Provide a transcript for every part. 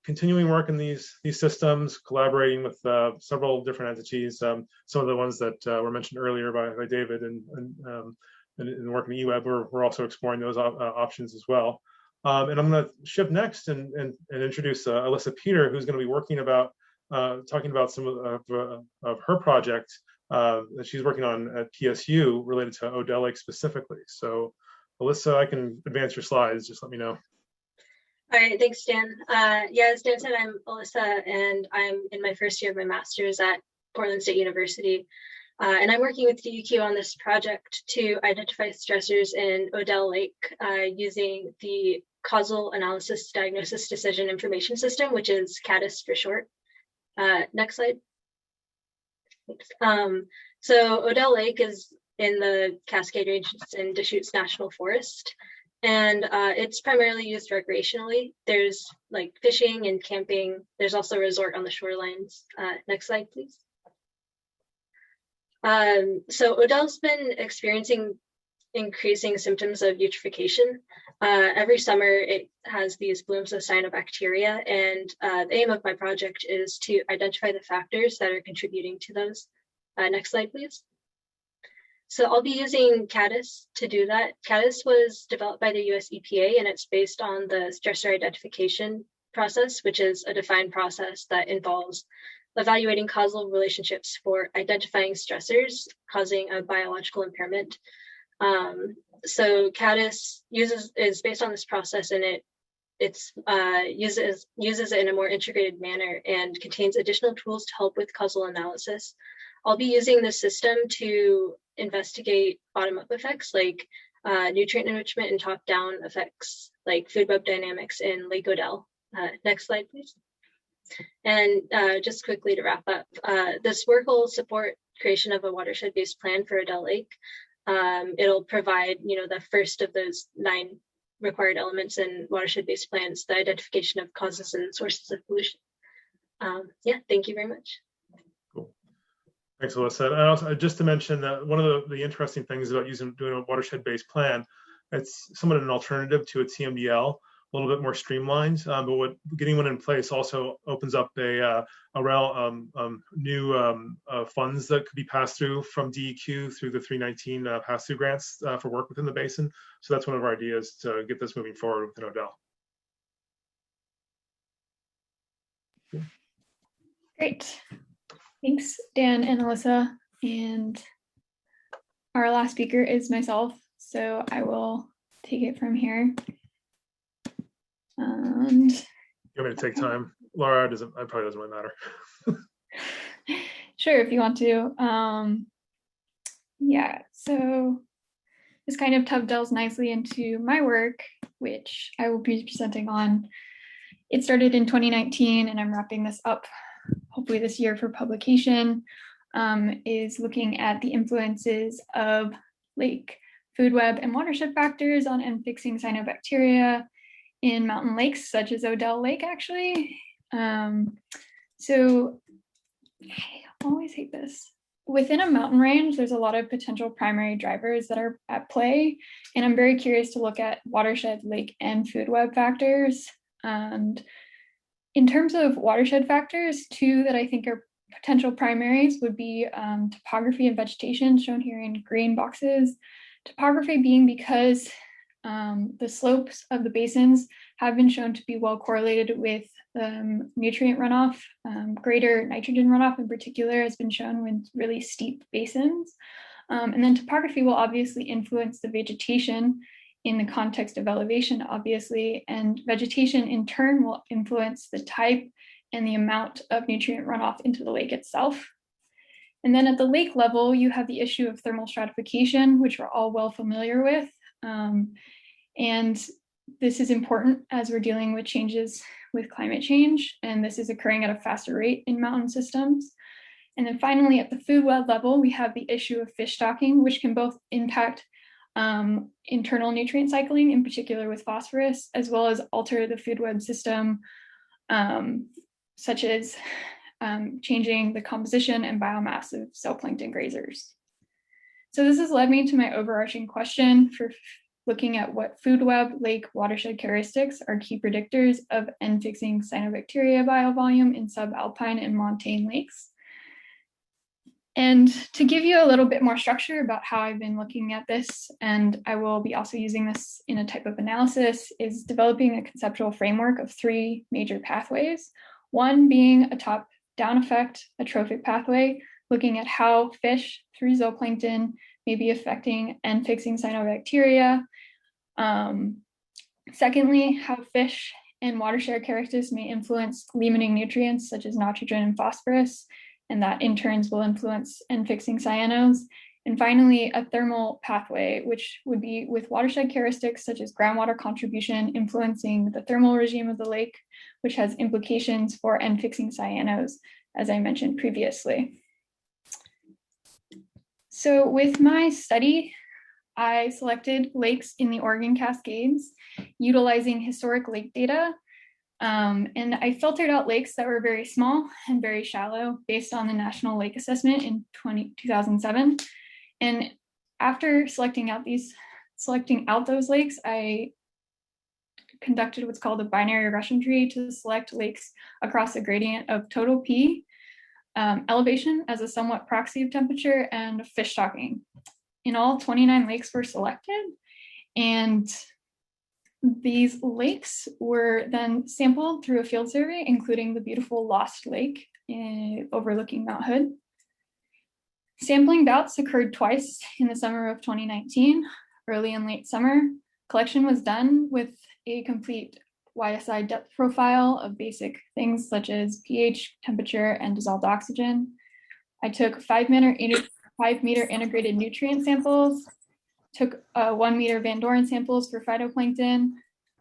continuing work in these systems, collaborating with several different entities. Some of the ones that were mentioned earlier by David and working at eWeb, we're also exploring those options as well. And I'm going to shift next and introduce Alyssa Peter, who's going to be working about talking about some of her project that she's working on at PSU related to Odell Lake specifically. So, Alyssa, I can advance your slides. Just let me know. All right, thanks, Dan. Yeah, as Dan said, I'm Alyssa, and I'm in my first year of my master's at Portland State University. And I'm working with DEQ on this project to identify stressors in Odell Lake using the Causal Analysis Diagnosis Decision Information System, which is CADIS for short. Next slide. So Odell Lake is in the Cascade Range in Deschutes National Forest, and it's primarily used recreationally. There's like fishing and camping. There's also a resort on the shorelines. Next slide, please. So Odell's been experiencing increasing symptoms of eutrophication. Every summer it has these blooms of cyanobacteria, and the aim of my project is to identify the factors that are contributing to those. Next slide, please. So I'll be using CADIS to do that. CADIS was developed by the US EPA, and it's based on the stressor identification process, which is a defined process that involves evaluating causal relationships for identifying stressors causing a biological impairment. So CADIS is based on this process, and it uses it in a more integrated manner and contains additional tools to help with causal analysis. I'll be using this system to investigate bottom-up effects like nutrient enrichment and top-down effects like food web dynamics in Lake Odell. Next slide, please. And just quickly to wrap up, this work will support creation of a watershed-based plan for Odell Lake. It'll provide, the first of those 9 required elements in watershed-based plans, the identification of causes and sources of pollution. Yeah, thank you very much. Cool. Thanks, Alyssa. And also, just to mention that one of the interesting things about doing a watershed-based plan, it's somewhat an alternative to a TMDL. A little bit more streamlined, but getting one in place also opens up a new funds that could be passed through from DEQ through the 319 pass-through grants for work within the basin. So that's one of our ideas to get this moving forward within Odell. Great. Thanks, Dan and Alyssa. And our last speaker is myself, so I will take it from here. And you want me to take time? Laura, it probably doesn't really matter. Sure, if you want to. Yeah, so this kind of dovetails nicely into my work, which I will be presenting on. It started in 2019, and I'm wrapping this up hopefully this year for publication, is looking at the influences of lake food web and watershed factors on and fixing cyanobacteria in mountain lakes such as Odell Lake, actually. So I always hate this. Within a mountain range, there's a lot of potential primary drivers that are at play, and I'm very curious to look at watershed, lake, and food web factors. And in terms of watershed factors, 2 that I think are potential primaries would be topography and vegetation, shown here in green boxes. Topography being because the slopes of the basins have been shown to be well correlated with nutrient runoff. Greater nitrogen runoff in particular has been shown with really steep basins. And then topography will obviously influence the vegetation in the context of elevation, obviously, and vegetation in turn will influence the type and the amount of nutrient runoff into the lake itself. And then at the lake level, you have the issue of thermal stratification, which we're all well familiar with. And this is important as we're dealing with changes with climate change, and this is occurring at a faster rate in mountain systems. And then finally, at the food web level, we have the issue of fish stocking, which can both impact internal nutrient cycling, in particular with phosphorus, as well as alter the food web system, such as changing the composition and biomass of zooplankton grazers. So this has led me to my overarching question for looking at what food web, lake, watershed characteristics are key predictors of N-fixing cyanobacteria biovolume in subalpine and montane lakes. And to give you a little bit more structure about how I've been looking at this, and I will be also using this in a type of analysis, is developing a conceptual framework of 3 major pathways. One being a top-down effect, a trophic pathway, looking at how fish through zooplankton may be affecting N-fixing cyanobacteria. Secondly, how fish and watershed characteristics may influence limiting nutrients such as nitrogen and phosphorus, and that in turns will influence N-fixing cyanos. And finally, a thermal pathway, which would be with watershed characteristics such as groundwater contribution influencing the thermal regime of the lake, which has implications for N-fixing cyanos, as I mentioned previously. So with my study, I selected lakes in the Oregon Cascades utilizing historic lake data. And I filtered out lakes that were very small and very shallow based on the National Lake Assessment in 2007. And after selecting out those lakes, I conducted what's called a binary regression tree to select lakes across a gradient of total P, elevation as a somewhat proxy of temperature, and fish stocking. In all, 29 lakes were selected, and these lakes were then sampled through a field survey, including the beautiful Lost Lake overlooking Mount Hood. Sampling bouts occurred twice in the summer of 2019, early and late summer. Collection was done with a complete YSI depth profile of basic things such as pH, temperature, and dissolved oxygen. I took 5 meter integrated nutrient samples, took 1 meter Van Doren samples for phytoplankton,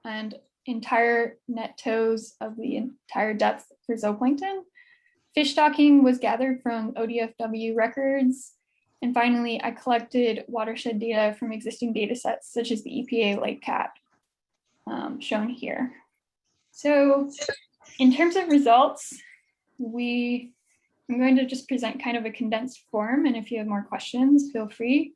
and entire net tows of the entire depth for zooplankton. Fish stocking was gathered from ODFW records. And finally, I collected watershed data from existing data sets, such as the EPA Lake Cat, shown here. So in terms of results, I'm going to just present kind of a condensed form, and if you have more questions, feel free.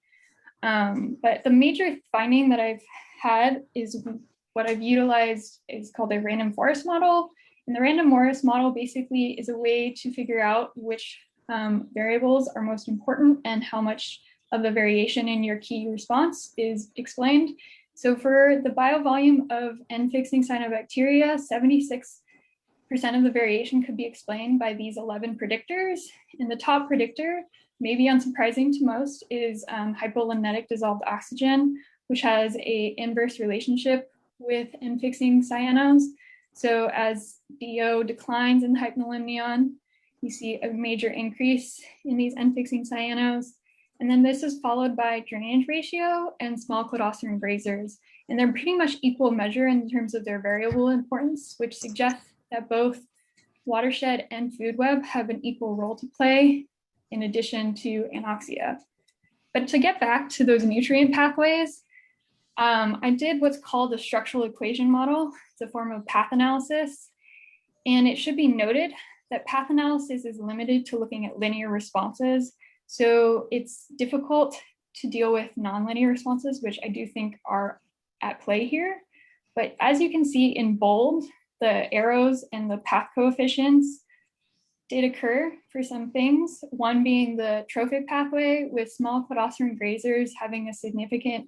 But the major finding that I've had is what I've utilized is called a random forest model. And the random forest model basically is a way to figure out which variables are most important and how much of the variation in your key response is explained. So for the biovolume of N-fixing cyanobacteria, 76% of the variation could be explained by these 11 predictors. And the top predictor, maybe unsurprising to most, is hypolimnetic dissolved oxygen, which has an inverse relationship with N-fixing cyanos. So as DO declines in the hypolimnion, you see a major increase in these N-fixing cyanos. And then this is followed by drainage ratio and small cladoceran grazers. And they're pretty much equal measure in terms of their variable importance, which suggests that both watershed and food web have an equal role to play in addition to anoxia. But to get back to those nutrient pathways, I did what's called a structural equation model. It's a form of path analysis. And it should be noted that path analysis is limited to looking at linear responses. So it's difficult to deal with nonlinear responses, which I do think are at play here. But as you can see in bold, the arrows and the path coefficients did occur for some things, one being the trophic pathway with small cladoceran grazers having a significant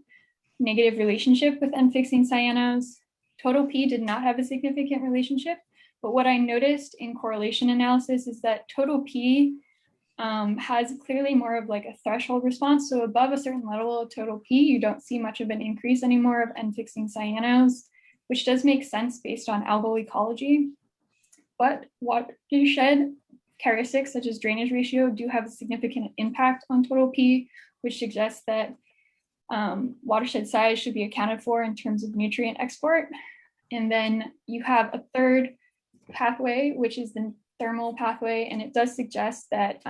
negative relationship with N-fixing cyanos. Total P did not have a significant relationship, but what I noticed in correlation analysis is that total P has clearly more of like a threshold response. So above a certain level of total P, you don't see much of an increase anymore of N-fixing cyanos, which does make sense based on algal ecology. But watershed characteristics such as drainage ratio do have a significant impact on total P, which suggests that watershed size should be accounted for in terms of nutrient export. And then you have a third pathway, which is the thermal pathway, and it does suggest that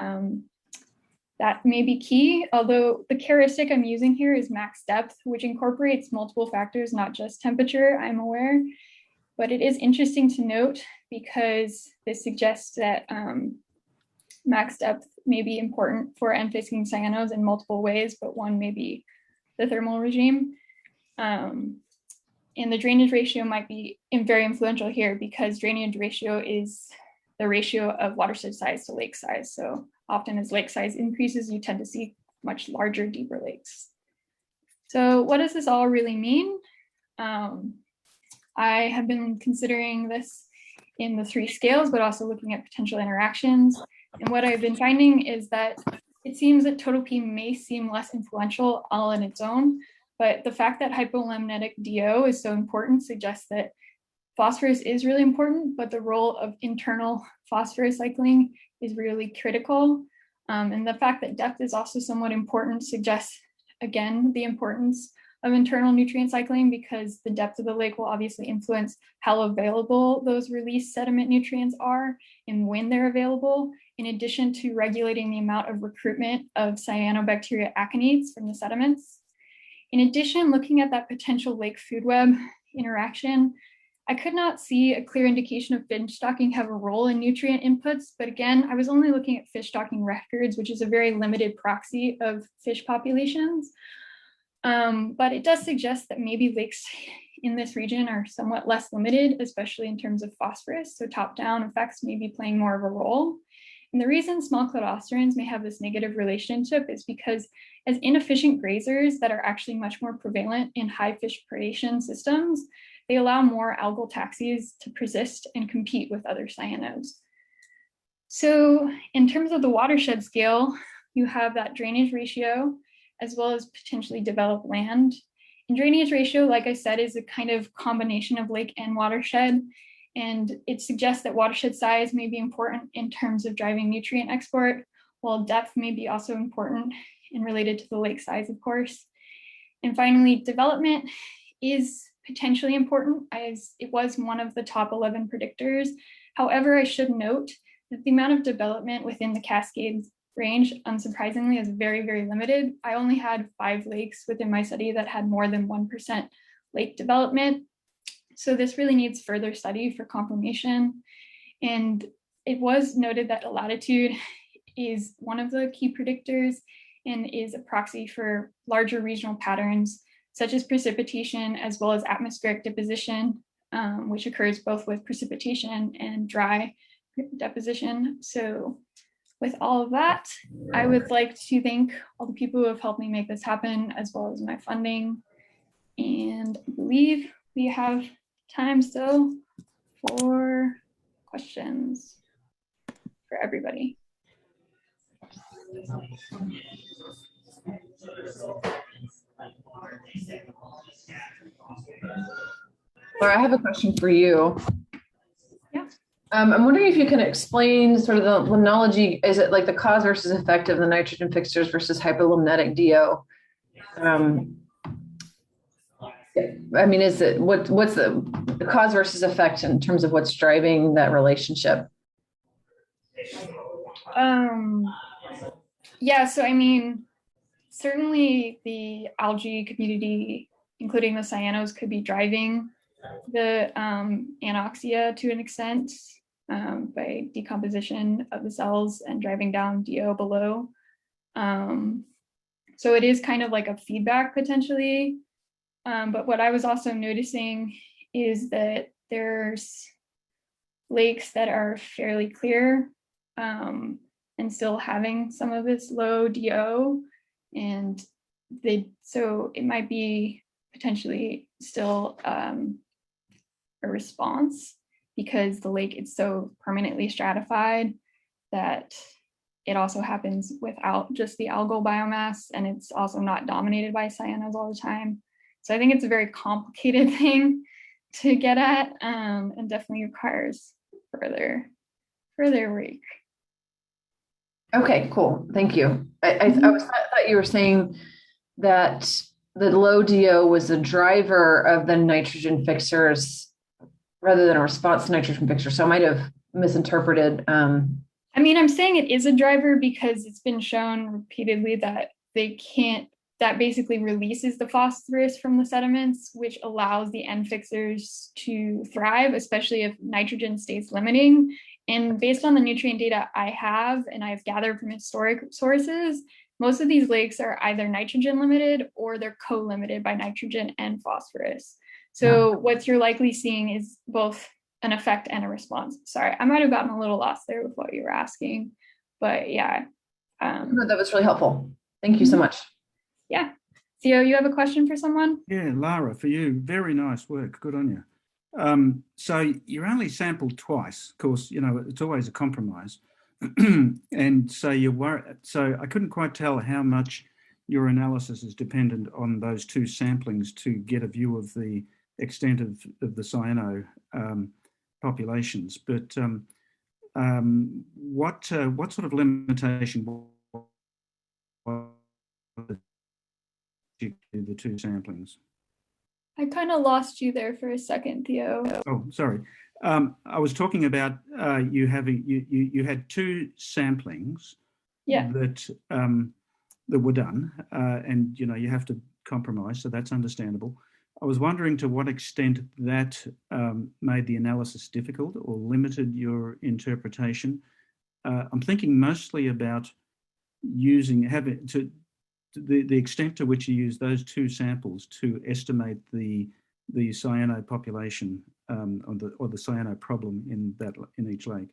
that may be key, although the characteristic I'm using here is max depth, which incorporates multiple factors, not just temperature, I'm aware. But it is interesting to note because this suggests that max depth may be important for N-fixing cyanos in multiple ways, but one may be the thermal regime. And the drainage ratio might be very influential here because drainage ratio is the ratio of watershed size to lake size. So often as lake size increases, you tend to see much larger, deeper lakes. So what does this all really mean? I have been considering this in the 3 scales, but also looking at potential interactions. And what I've been finding is that it seems that total P may seem less influential all on its own, but the fact that hypolemnetic DO is so important suggests that phosphorus is really important, but the role of internal phosphorus cycling is really critical. And the fact that depth is also somewhat important suggests, again, the importance of internal nutrient cycling, because the depth of the lake will obviously influence how available those released sediment nutrients are and when they're available, in addition to regulating the amount of recruitment of cyanobacteria aconites from the sediments. In addition, looking at that potential lake food web interaction, I could not see a clear indication of fish stocking have a role in nutrient inputs, but again, I was only looking at fish stocking records, which is a very limited proxy of fish populations. But it does suggest that maybe lakes in this region are somewhat less limited, especially in terms of phosphorus. So top-down effects may be playing more of a role. And the reason small cladosterans may have this negative relationship is because as inefficient grazers that are actually much more prevalent in high fish predation systems, they allow more algal taxis to persist and compete with other cyanodes. So in terms of the watershed scale, you have that drainage ratio, as well as potentially developed land. And drainage ratio, like I said, is a kind of combination of lake and watershed. And it suggests that watershed size may be important in terms of driving nutrient export, while depth may be also important and related to the lake size, of course. And finally, development is potentially important, as it was one of the top 11 predictors. However, I should note that the amount of development within the Cascade range, unsurprisingly, is very, very limited. I only had 5 lakes within my study that had more than 1% lake development. So this really needs further study for confirmation. And it was noted that latitude is one of the key predictors and is a proxy for larger regional patterns, such as precipitation, as well as atmospheric deposition, which occurs both with precipitation and dry deposition. So with all of that, I would like to thank all the people who have helped me make this happen, as well as my funding. And I believe we have time still for questions for everybody. Laura, I have a question for you. Yeah. I'm wondering if you can explain sort of the limnology. Is it like the cause versus effect of the nitrogen fixtures versus hypolimnetic DO? I mean, is it what's the cause versus effect in terms of what's driving that relationship? Yeah, so I mean, certainly the algae community, including the cyanos, could be driving the anoxia to an extent by decomposition of the cells and driving down DO below. So it is kind of like a feedback potentially. But what I was also noticing is that there's lakes that are fairly clear and still having some of this low DO, and so it might be potentially still a response because the lake is so permanently stratified that it also happens without just the algal biomass, and it's also not dominated by cyanos all the time. So I think it's a very complicated thing to get at, and definitely requires further work. Okay, cool. Thank you. I thought you were saying that the low DO was a driver of the nitrogen fixers rather than a response to nitrogen fixers. So I might have misinterpreted. I mean, I'm saying it is a driver because it's been shown repeatedly that that basically releases the phosphorus from the sediments, which allows the N fixers to thrive, especially if nitrogen stays limiting. And based on the nutrient data I have, and I've gathered from historic sources, most of these lakes are either nitrogen limited or they're co-limited by nitrogen and phosphorus. So what you're likely seeing is both an effect and a response. Sorry, I might have gotten a little lost there with what you were asking, but yeah. No, that was really helpful. Thank you so much. Yeah. Theo, you have a question for someone? Yeah, Lara, for you, very nice work. Good on you. So you're only sampled twice. Of course, you know, it's always a compromise. And so you're worried. So I couldn't quite tell how much your analysis is dependent on those two samplings to get a view of the extent of the cyano populations. But what sort of limitation the two samplings? I kind of lost you there for a second, Theo. Oh, sorry. I was talking about you had two samplings that were done, and you know you have to compromise, so that's understandable. I was wondering to what extent that made the analysis difficult or limited your interpretation. I'm thinking mostly about the extent to which you use those two samples to estimate the cyano population or the cyano problem in each lake.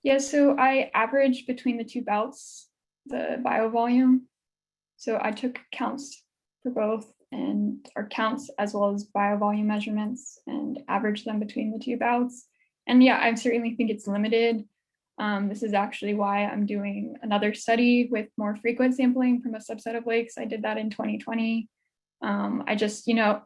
Yeah, so I averaged between the two bouts the biovolume. So I took counts for both or counts as well as biovolume measurements and averaged them between the two bouts. And yeah, I certainly think it's limited. This is actually why I'm doing another study with more frequent sampling from a subset of lakes. I did that in 2020. I just, you know,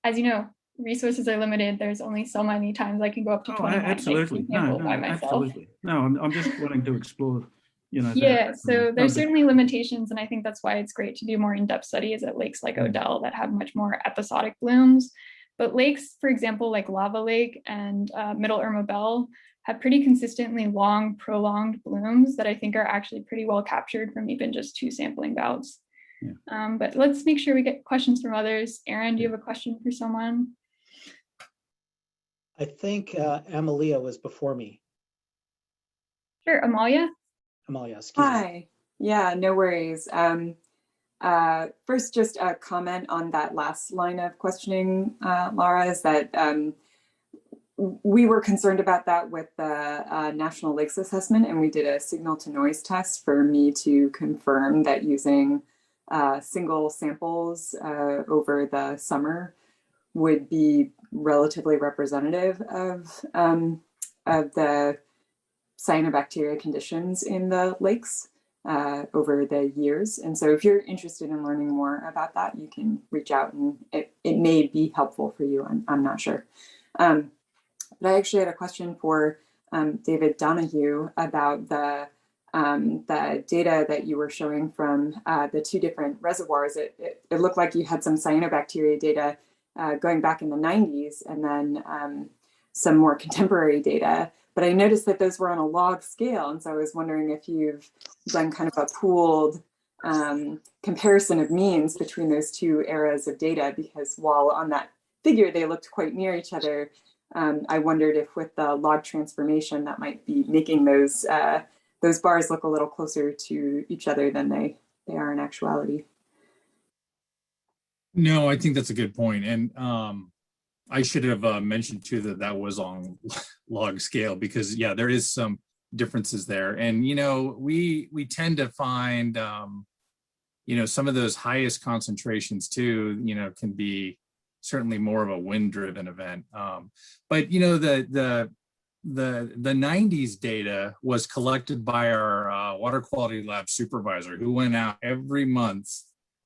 as you know, resources are limited. There's only so many times I can go up to 29 absolutely. No, by myself. Absolutely. No, I'm just wanting to explore, you know. Yeah, so there's certainly limitations, and I think that's why it's great to do more in-depth studies at lakes like Odell that have much more episodic blooms. But lakes, for example, like Lava Lake and Middle Irma Bell, have pretty consistently long, prolonged blooms that I think are actually pretty well captured from even just two sampling bouts. Yeah. But let's make sure we get questions from others. Aaron, do you have a question for someone? I think Amalia was before me. Sure, Amalia? Amalia, excuse me. Hi. Yeah, no worries. First, just a comment on that last line of questioning, Lara, is that we were concerned about that with the National Lakes Assessment, and we did a signal to noise test for me to confirm that using single samples over the summer would be relatively representative of the cyanobacteria conditions in the lakes over the years. And so if you're interested in learning more about that, you can reach out and it may be helpful for you. I'm not sure. But I actually had a question for David Donahue about the data that you were showing from the two different reservoirs. It looked like you had some cyanobacteria data going back in the 90s and then some more contemporary data. But I noticed that those were on a log scale. And so I was wondering if you've done kind of a pooled comparison of means between those two eras of data, because while on that figure they looked quite near each other, I wondered if with the log transformation that might be making those bars look a little closer to each other than they are in actuality. No, I think that's a good point. And I should have mentioned too that was on log scale, because yeah, there is some differences there. And, you know, we tend to find, you know, some of those highest concentrations too, you know, can be certainly more of a wind driven event. But, you know, the 90s data was collected by our water quality lab supervisor, who went out every month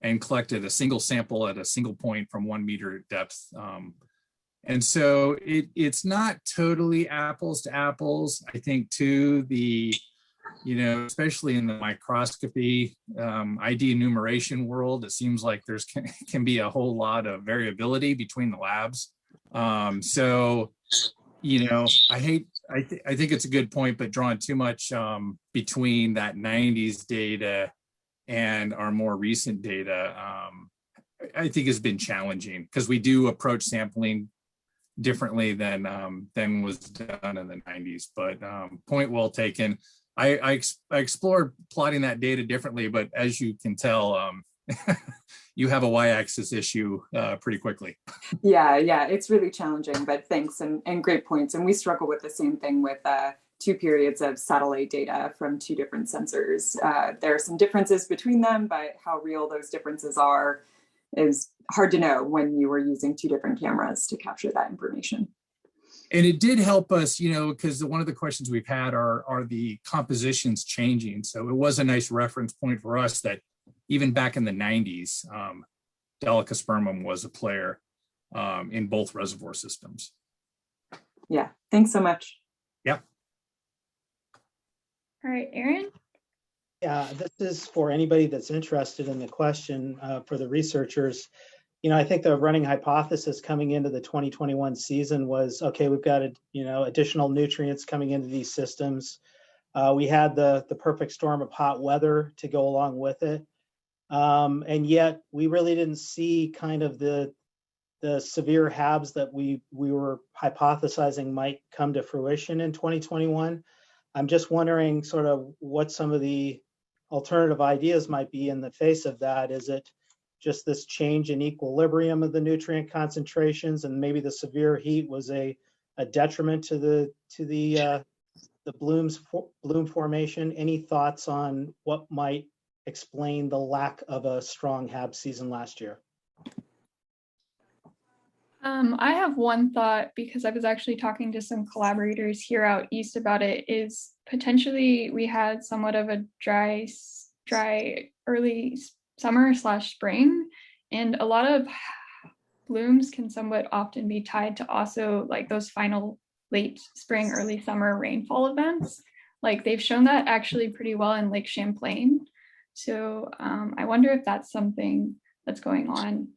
and collected a single sample at a single point from 1 meter depth. And so it's not totally apples to apples. I think too, you know, especially in the microscopy ID enumeration world, it seems like there's can be a whole lot of variability between the labs. So, you know, I think it's a good point, but drawing too much between that 90s data and our more recent data, I think has been challenging, because we do approach sampling differently than was done in the 90s. But point well taken. I explored plotting that data differently, but as you can tell, you have a y-axis issue pretty quickly. Yeah, it's really challenging, but thanks and great points. And we struggle with the same thing with 2 periods of satellite data from 2 different sensors. There are some differences between them, but how real those differences are is hard to know when you were using 2 different cameras to capture that information. And it did help us, because one of the questions we've had are the compositions changing. So it was a nice reference point for us that even back in the 90s, Dolichospermum was a player in both reservoir systems. Yeah, thanks so much. Yeah. All right, Aaron? Yeah, this is for anybody that's interested in the question for the researchers. I think the running hypothesis coming into the 2021 season was, okay, we've got, additional nutrients coming into these systems. We had the perfect storm of hot weather to go along with it. And yet we really didn't see kind of the severe HABs that we were hypothesizing might come to fruition in 2021. I'm just wondering sort of what some of the alternative ideas might be in the face of that. Is it just this change in equilibrium of the nutrient concentrations, and maybe the severe heat was a detriment to the bloom formation? Any thoughts on what might explain the lack of a strong HAB season last year? I have one thought, because I was actually talking to some collaborators here out east about it, is potentially we had somewhat of a dry early summer/spring, and a lot of blooms can somewhat often be tied to also like those final late spring, early summer rainfall events. Like they've shown that actually pretty well in Lake Champlain. So I wonder if that's something that's going on.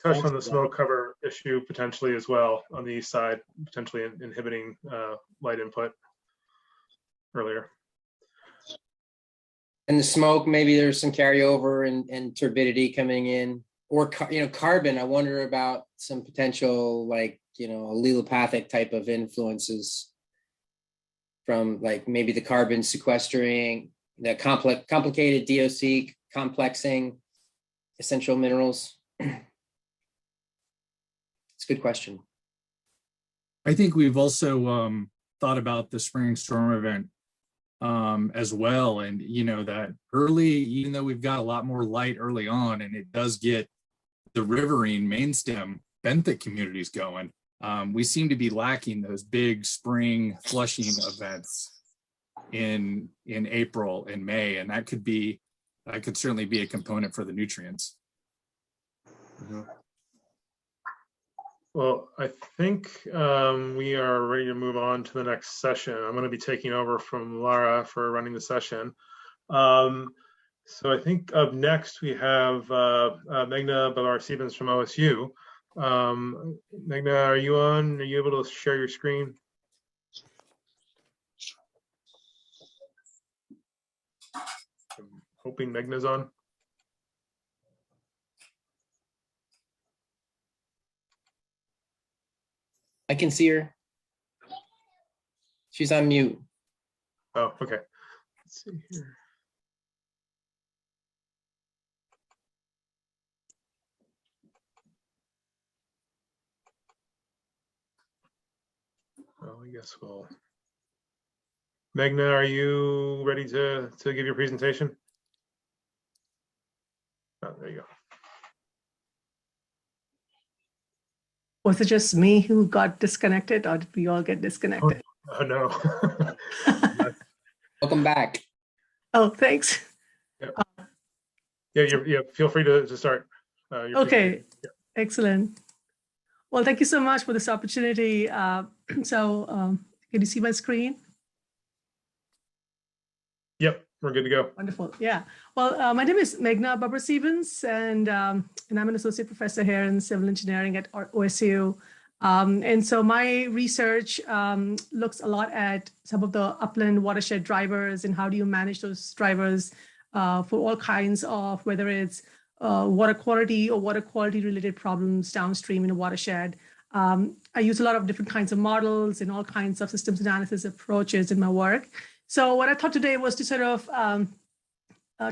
Touched on the smoke cover issue potentially as well on the east side, potentially inhibiting light input earlier. And the smoke, maybe there's some carryover and turbidity coming in, or carbon. I wonder about some potential allelopathic type of influences from like maybe the carbon sequestering, the complicated DOC complexing essential minerals. It's a good question. I think we've also thought about the spring storm event as well. And, that early, even though we've got a lot more light early on, and it does get the riverine main stem benthic communities going, we seem to be lacking those big spring flushing events in April and May. And that could certainly be a component for the nutrients. Mm-hmm. Well, I think we are ready to move on to the next session. I'm going to be taking over from Lara for running the session. So I think up next we have Meghna Babar-Stevens from OSU. Meghna, are you on? Are you able to share your screen? I'm hoping Meghna's on. I can see her. She's on mute. Oh, okay. Let's see here. Well, I guess we'll. Meghna, are you ready to give your presentation? Oh, there you go. Was it just me who got disconnected, or did we all get disconnected? Oh no. Welcome back. Oh, thanks. Yeah, feel free to start. Okay, excellent. Well, thank you so much for this opportunity. Can you see my screen? Yep, we're good to go. Wonderful. Yeah. Well, my name is Meghna Babar-Stevens, and I'm an associate professor here in civil engineering at OSU. And so my research looks a lot at some of the upland watershed drivers and how do you manage those drivers for all kinds of, whether it's water quality or water quality related problems downstream in a watershed. I use a lot of different kinds of models and all kinds of systems analysis approaches in my work. So what I thought today was to sort of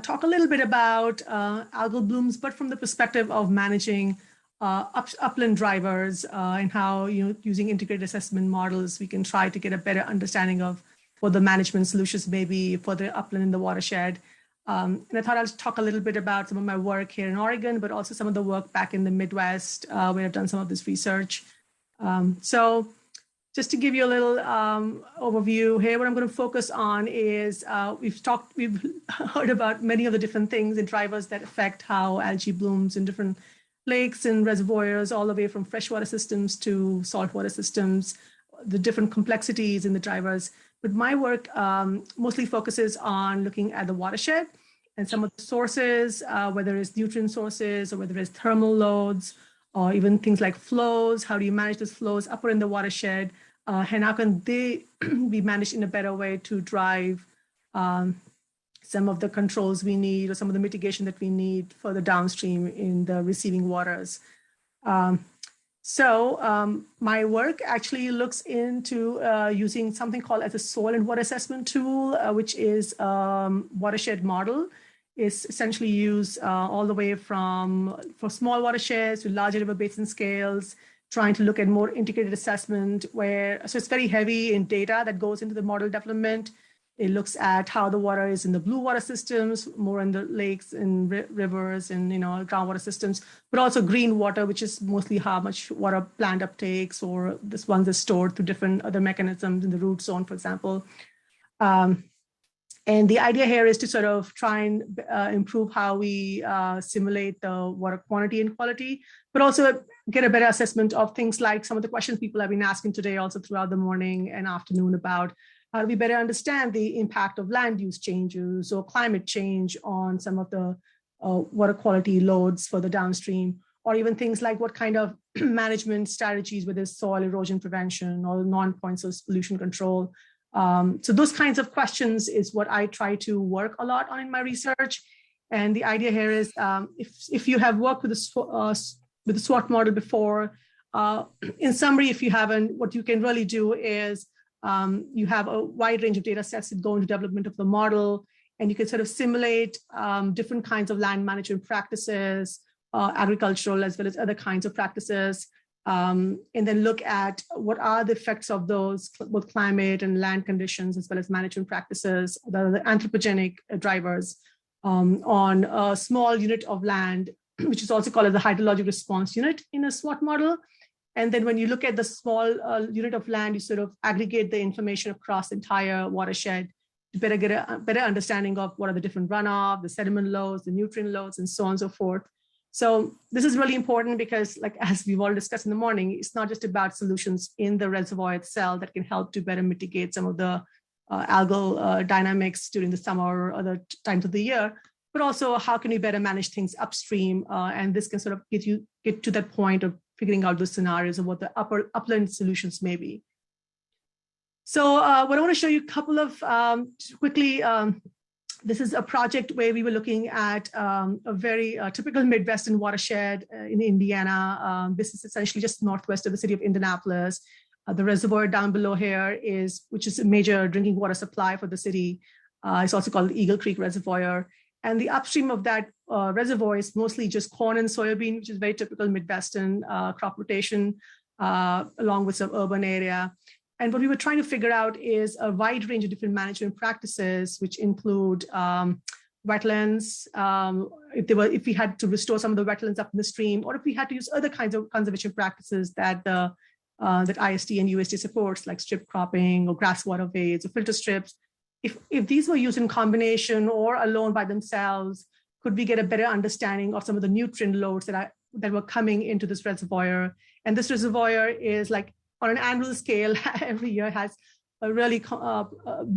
talk a little bit about algal blooms, but from the perspective of managing upland drivers and how, using integrated assessment models, we can try to get a better understanding of what the management solutions may be for the upland in the watershed. And I thought I'll talk a little bit about some of my work here in Oregon, but also some of the work back in the Midwest where I've done some of this research. So just to give you a little overview here, what I'm going to focus on is we've heard about many of the different things and drivers that affect how algae blooms in different lakes and reservoirs, all the way from freshwater systems to saltwater systems, the different complexities in the drivers. But my work mostly focuses on looking at the watershed and some of the sources, whether it's nutrient sources or whether it's thermal loads, or even things like flows. How do you manage those flows upper in the watershed? And how can they be managed in a better way to drive some of the controls we need or some of the mitigation that we need further downstream in the receiving waters? So my work actually looks into using something called as a soil and water assessment tool, which is watershed model. Is essentially used all the way for small watersheds to larger river basin scales, trying to look at more integrated assessment so it's very heavy in data that goes into the model development. It looks at how the water is in the blue water systems, more in the lakes and rivers and groundwater systems, but also green water, which is mostly how much water plant uptakes, or this one is stored through different other mechanisms in the root zone, for example. And the idea here is to sort of try and improve how we simulate the water quantity and quality, but also get a better assessment of things like some of the questions people have been asking today also throughout the morning and afternoon about how do we better understand the impact of land use changes or climate change on some of the water quality loads for the downstream, or even things like what kind of management strategies, whether it's soil erosion prevention or non-point source pollution control. So those kinds of questions is what I try to work a lot on in my research. And the idea here is if you have worked with the SWOT model before, in summary, if you haven't, what you can really do is you have a wide range of data sets that go into development of the model, and you can sort of simulate different kinds of land management practices, agricultural as well as other kinds of practices. And then look at what are the effects of those, both climate and land conditions, as well as management practices, the anthropogenic drivers on a small unit of land, which is also called as the hydrologic response unit in a SWOT model. And then when you look at the small unit of land, you sort of aggregate the information across the entire watershed to better get a better understanding of what are the different runoff, the sediment loads, the nutrient loads, and so on and so forth. So this is really important because, like as we've all discussed in the morning, it's not just about solutions in the reservoir itself that can help to better mitigate some of the algal dynamics during the summer or other times of the year, but also how can you better manage things upstream? And this can sort of get to that point of figuring out those scenarios of what the upland solutions may be. So what I want to show you a couple of quickly. This is a project where we were looking at a very typical Midwestern watershed in Indiana. This is essentially just northwest of the city of Indianapolis. The reservoir down below here which is a major drinking water supply for the city. It's also called the Eagle Creek Reservoir. And the upstream of that reservoir is mostly just corn and soybean, which is very typical Midwestern crop rotation, along with some urban area. And what we were trying to figure out is a wide range of different management practices, which include wetlands, if we had to restore some of the wetlands up in the stream, or if we had to use other kinds of conservation practices that that IST and USD supports, like strip cropping or grass waterways or filter strips. If these were used in combination or alone by themselves, could we get a better understanding of some of the nutrient loads that were coming into this reservoir? And this reservoir is like, on an annual scale, every year has a really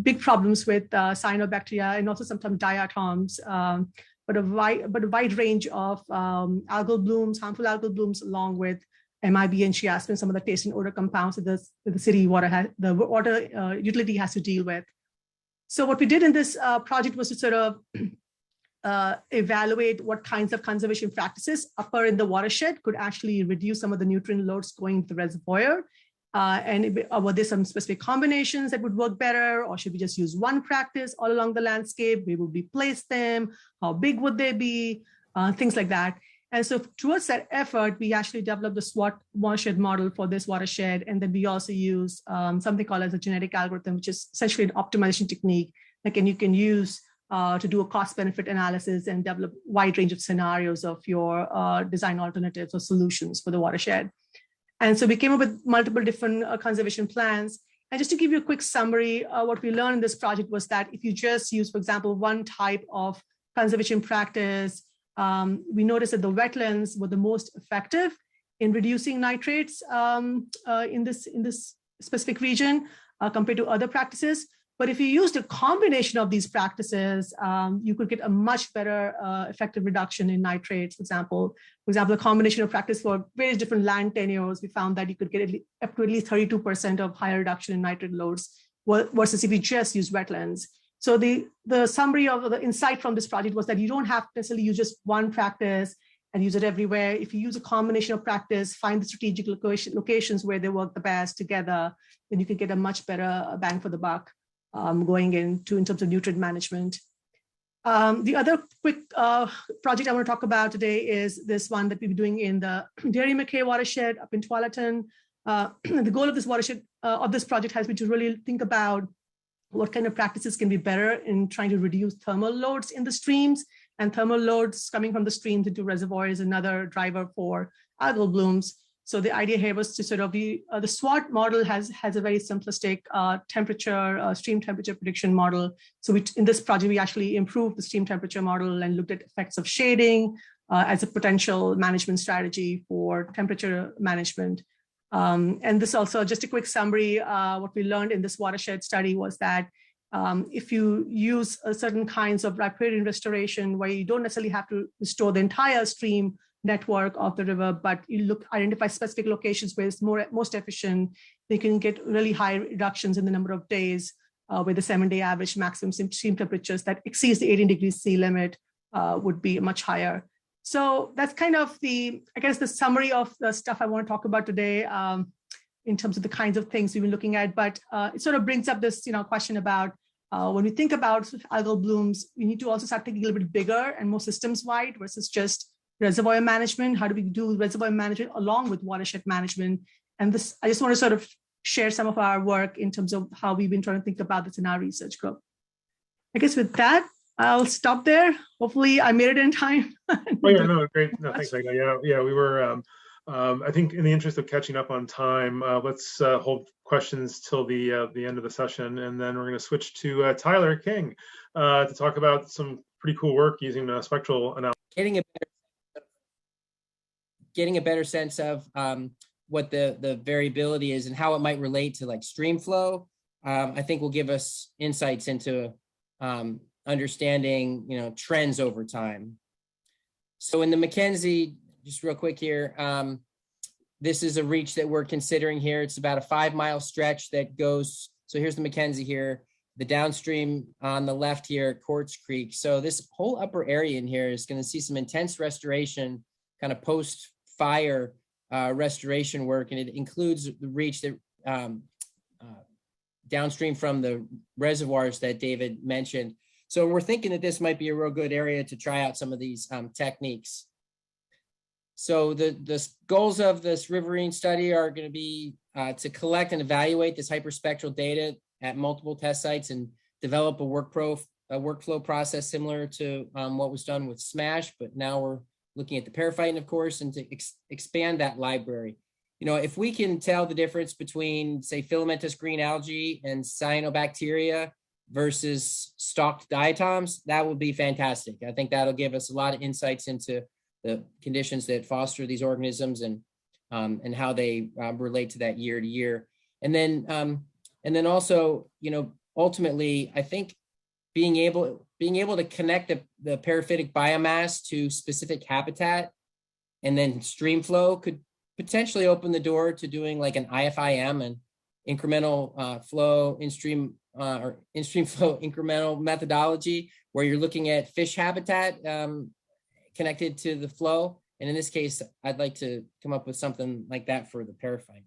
big problems with cyanobacteria and also sometimes diatoms, but a wide range of algal blooms, harmful algal blooms, along with MIB and chiasmin, some of the taste and odor compounds that the city the water utility has to deal with. So what we did in this project was to sort of evaluate what kinds of conservation practices occur in the watershed could actually reduce some of the nutrient loads going into the reservoir. Were there some specific combinations that would work better, or should we just use one practice all along the landscape? Where would we place them? How big would they be? Things like that. And so towards that effort, we actually developed the SWOT watershed model for this watershed. And then we also use something called as a genetic algorithm, which is essentially an optimization technique that you can use to do a cost-benefit analysis and develop a wide range of scenarios of your design alternatives or solutions for the watershed. And so we came up with multiple different conservation plans. And just to give you a quick summary, what we learned in this project was that if you just use, for example, one type of conservation practice, we noticed that the wetlands were the most effective in reducing nitrates in this specific region compared to other practices. But if you used a combination of these practices, you could get a much better effective reduction in nitrates. For example, a combination of practice for various different land tenures, we found that you could get up to at least 32% of higher reduction in nitrate loads versus if you just use wetlands. So the summary of the insight from this project was that you don't have to necessarily use just one practice and use it everywhere. If you use a combination of practice, find the strategic locations where they work the best together, then you can get a much better bang for the buck. Going in terms of nutrient management. The other quick project I want to talk about today is this one that we'll be doing in the Dairy McKay watershed up in Tualatin. The goal of this watershed, of this project has been to really think about what kind of practices can be better in trying to reduce thermal loads in the streams, and thermal loads coming from the streams into reservoirs is another driver for algal blooms. So the idea here was to sort of the SWOT model has a very simplistic stream temperature prediction model. So in this project, we actually improved the stream temperature model and looked at effects of shading as a potential management strategy for temperature management. And this also, just a quick summary, what we learned in this watershed study was that if you use certain kinds of riparian restoration where you don't necessarily have to restore the entire stream network of the river, but you identify specific locations where it's most efficient, they can get really high reductions in the number of days where the 7-day average maximum stream temperatures that exceeds the 18 degrees C limit would be much higher. So that's kind of the summary of the stuff I want to talk about today in terms of the kinds of things we've been looking at. But it sort of brings up this question about when we think about algal blooms, we need to also start thinking a little bit bigger and more systems-wide versus just reservoir management. How do we do reservoir management along with watershed management? And this, I just want to sort of share some of our work in terms of how we've been trying to think about this in our research group. I guess with that, I'll stop there. Hopefully I made it in time. Oh, yeah, no, great. No, thanks, Megna. Yeah, we were, I think in the interest of catching up on time, let's hold questions till the end of the session. And then we're going to switch to Tyler King to talk about some pretty cool work using spectral analysis. Getting a better sense of what the variability is and how it might relate to like stream flow, I think will give us insights into understanding, trends over time. So in the McKenzie, just real quick here, this is a reach that we're considering here. It's about a 5-mile stretch that goes, so here's the McKenzie here, the downstream on the left here, Quartz Creek. So this whole upper area in here is going to see some intense restoration, kind of post-fire restoration work, and it includes the reach that downstream from the reservoirs that David mentioned. So we're thinking that this might be a real good area to try out some of these techniques. So the goals of this riverine study are going to be to collect and evaluate this hyperspectral data at multiple test sites and develop a workflow process similar to what was done with SMASH, but now we're looking at the Periphyton, of course, and to expand that library. If we can tell the difference between, say, filamentous green algae and cyanobacteria versus stalked diatoms, that would be fantastic. I think that'll give us a lot of insights into the conditions that foster these organisms and how they relate to that year to year. And then also, ultimately, I think being able to connect the periphytic biomass to specific habitat and then stream flow could potentially open the door to doing like an IFIM and incremental flow, in-stream or in-stream flow incremental methodology, where you're looking at fish habitat connected to the flow. And in this case, I'd like to come up with something like that for the Periphyton.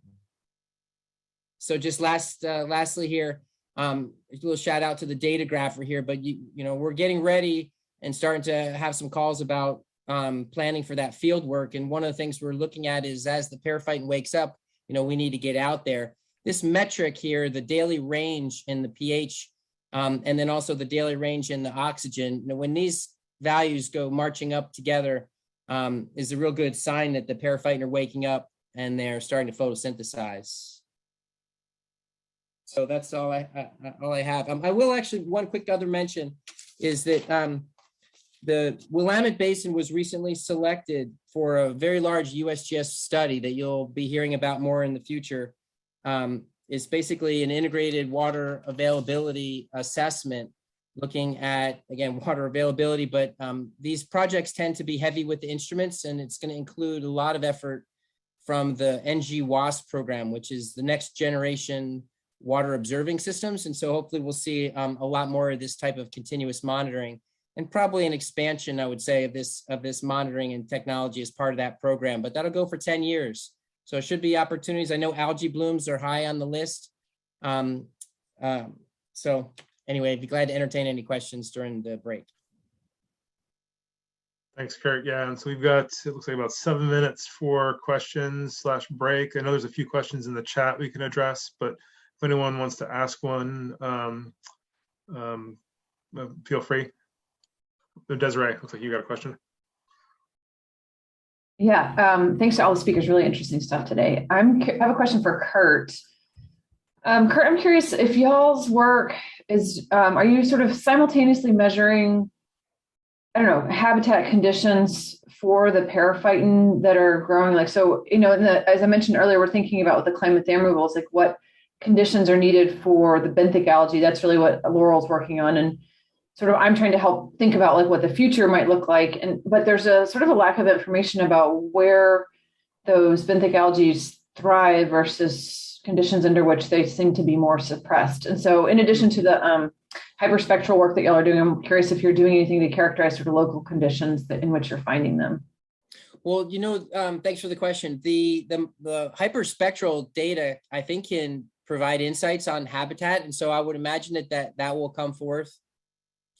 So just lastly here, a little shout out to the data grapher here, but you know, we're getting ready and starting to have some calls about planning for that field work. And one of the things we're looking at is, as the Periphyton wakes up, you know, we need to get out there. This metric here, the daily range in the pH, and then also the daily range in the oxygen, you know, when these values go marching up together, is a real good sign that the Periphyton are waking up and they're starting to photosynthesize. So that's all I have. I will actually, one quick other mention is that the Willamette Basin was recently selected for a very large USGS study that you'll be hearing about more in the future. It's basically an integrated water availability assessment, looking at, again, water availability, but these projects tend to be heavy with the instruments, and it's going to include a lot of effort from the NG-WASP program, which is the next generation water observing systems. And so hopefully we'll see a lot more of this type of continuous monitoring, and probably an expansion, I would say, of this monitoring and technology as part of that program, but that'll go for 10 years. So it should be opportunities. I know algae blooms are high on the list. So anyway, I'd be glad to entertain any questions during the break. Thanks, Kurt. Yeah, and so we've got, it looks like about 7 minutes for questions/break. I know there's a few questions in the chat we can address, but if anyone wants to ask one, feel free. Desiree, looks like you got a question. Yeah, thanks to all the speakers. Really interesting stuff today. I have a question for Kurt. Kurt, I'm curious if y'all's work is, are you sort of simultaneously measuring, I don't know, habitat conditions for the Periphyton that are growing? Like, so, you know, as I mentioned earlier, we're thinking about with the climate removals, like what conditions are needed for the benthic algae. That's really what Laurel's working on. And sort of, I'm trying to help think about like what the future might look like. But there's a sort of a lack of information about where those benthic algae thrive versus conditions under which they seem to be more suppressed. And so in addition to the hyperspectral work that y'all are doing, I'm curious if you're doing anything to characterize sort of local conditions in which you're finding them. Well, you know, thanks for the question. The hyperspectral data, I think, can provide insights on habitat. And so I would imagine that will come forth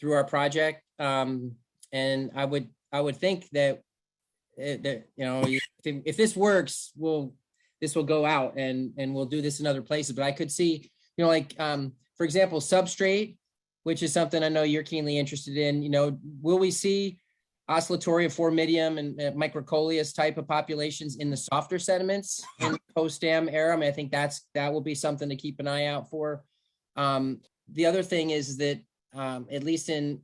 through our project. And I would think that, you know, if this works, this will go out and we'll do this in other places. But I could see, you know, like, for example, substrate, which is something I know you're keenly interested in. You know, will we see oscillatory formidium and microcoleus type of populations in the softer sediments in post-dam era? I mean, I think that will be something to keep an eye out for. The other thing is that at least in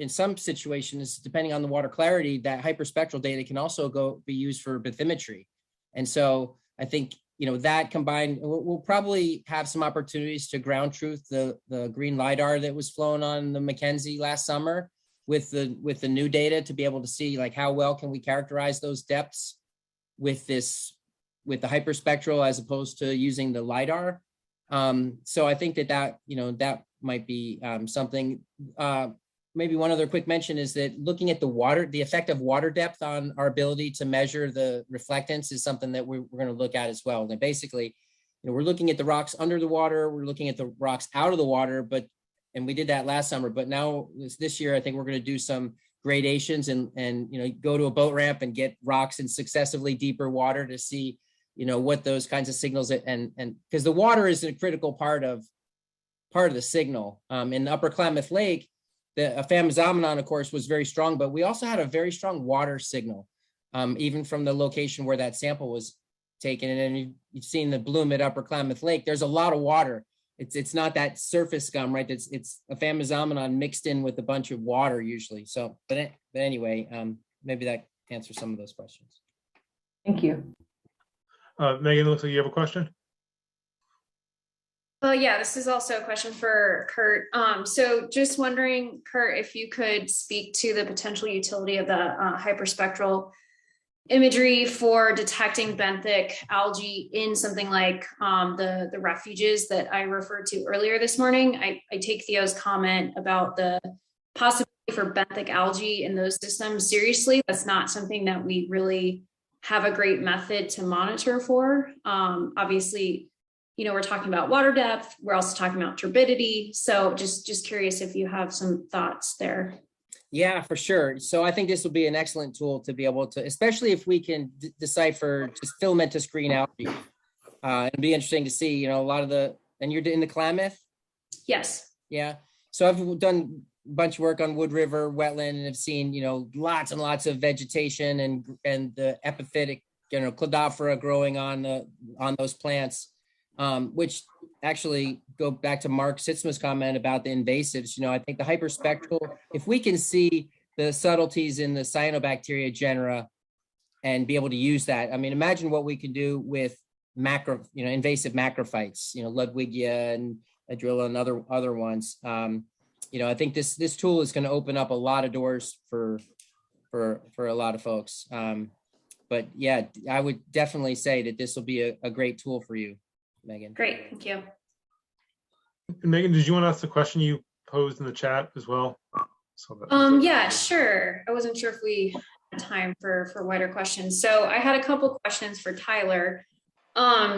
some situations, depending on the water clarity, that hyperspectral data can also be used for bathymetry. And so I think, you know, that combined, we'll probably have some opportunities to ground truth the green LiDAR that was flown on the McKenzie last summer with the new data to be able to see like how well can we characterize those depths with the hyperspectral as opposed to using the LiDAR. So I think that you know, that might be something. Maybe one other quick mention is that looking at the effect of water depth on our ability to measure the reflectance is something that we're going to look at as well. And basically, you know, we're looking at the rocks under the water, we're looking at the rocks out of the water, and we did that last summer, but now this year, I think we're going to do some gradations and, you know, go to a boat ramp and get rocks in successively deeper water to see, you know, what those kinds of signals and because the water is a critical part of the signal. In the Upper Klamath Lake, the Aphanizomend, of course, was very strong, but we also had a very strong water signal, even from the location where that sample was taken. And then you've seen the bloom at Upper Klamath Lake. There's a lot of water. It's not that surface scum, right? It's Aphanizomend mixed in with a bunch of water usually. So, but anyway, maybe that answers some of those questions. Thank you. Megan, looks like you have a question. Yeah, this is also a question for Kurt. So just wondering, Kurt, if you could speak to the potential utility of the hyperspectral imagery for detecting benthic algae in something like the refuges that I referred to earlier this morning. I take Theo's comment about the possibility for benthic algae in those systems seriously. That's not something that we really have a great method to monitor for. Obviously, we're talking about water depth. We're also talking about turbidity. So just curious if you have some thoughts there. Yeah, for sure. So I think this will be an excellent tool to be able to, especially if we can decipher just filamentous green algae. It'd be interesting to see, a lot of and you're in the Klamath? Yes. Yeah. So I've done a bunch of work on Wood River wetland and have seen, lots and lots of vegetation and the epiphytic, Cladophora growing on those plants, which actually go back to Mark Sitzma's comment about the invasives. I think the hyperspectral, if we can see the subtleties in the cyanobacteria genera and be able to use that, imagine what we can do with invasive macrophytes, Ludwigia and Adrilla and other ones. I think this tool is going to open up a lot of doors for a lot of folks. But yeah, I would definitely say that this will be a great tool for you, Megan. Great, thank you. Megan, did you want to ask the question you posed in the chat as well? Yeah, sure. I wasn't sure if we had time for wider questions. So I had a couple questions for Tyler.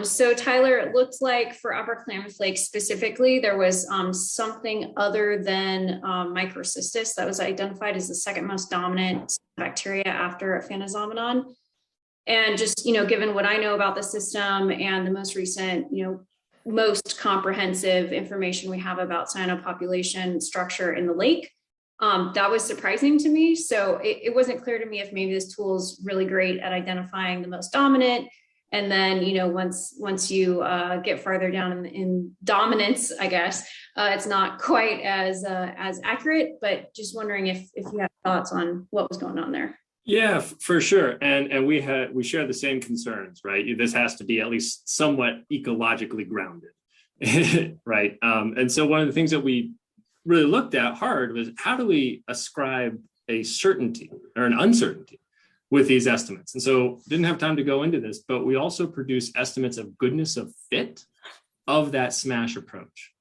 So Tyler, it looked like for Upper Klamath Lake specifically, there was something other than microcystis that was identified as the second most dominant bacteria after Aphanizomend. And just, given what I know about the system and the most recent, most comprehensive information we have about cyanopopulation structure in the lake, that was surprising to me. So it wasn't clear to me if maybe this tool is really great at identifying the most dominant. And then, once you get farther down in dominance, I guess, it's not quite as accurate, but just wondering if you have thoughts on what was going on there. Yeah, for sure. And we share the same concerns, right? This has to be at least somewhat ecologically grounded, right? And so one of the things that we really looked at hard was how do we ascribe a certainty or an uncertainty with these estimates? And so didn't have time to go into this, but we also produce estimates of goodness of fit of that SMASH approach.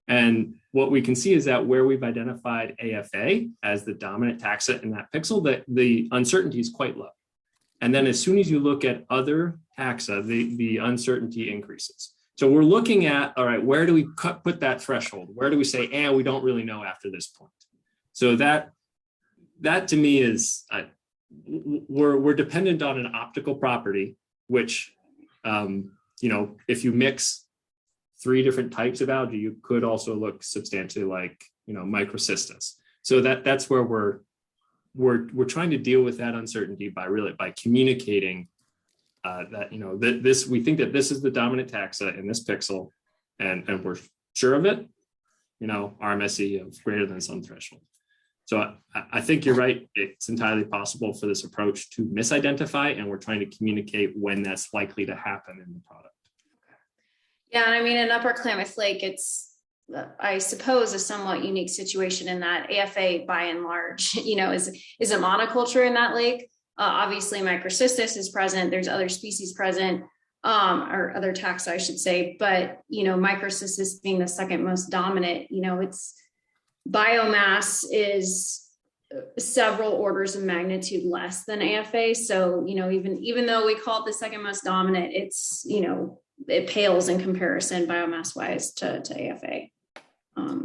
And what we can see is that where we've identified AFA as the dominant taxa in that pixel, that the uncertainty is quite low. And then as soon as you look at other taxa, the uncertainty increases. So we're looking at, all right, where do we put that threshold? Where do we say, we don't really know after this point? So that to me is, we're dependent on an optical property, which, if you mix 3 different types of algae, you could also look substantially like, microcystis. So that's where we're trying to deal with that uncertainty by communicating that, this, we think that this is the dominant taxa in this pixel, and we're sure of it, RMSE of greater than some threshold. So I think you're right. It's entirely possible for this approach to misidentify, and we're trying to communicate when that's likely to happen in the product. Yeah, and in Upper Klamath Lake, it's, I suppose, a somewhat unique situation in that AFA, by and large, is a monoculture in that lake. Obviously, microcystis is present. There's other species present, or other taxa, I should say. But microcystis being the second most dominant, its biomass is several orders of magnitude less than AFA. So even though we call it the second most dominant, it's it pales in comparison biomass wise to AFA. I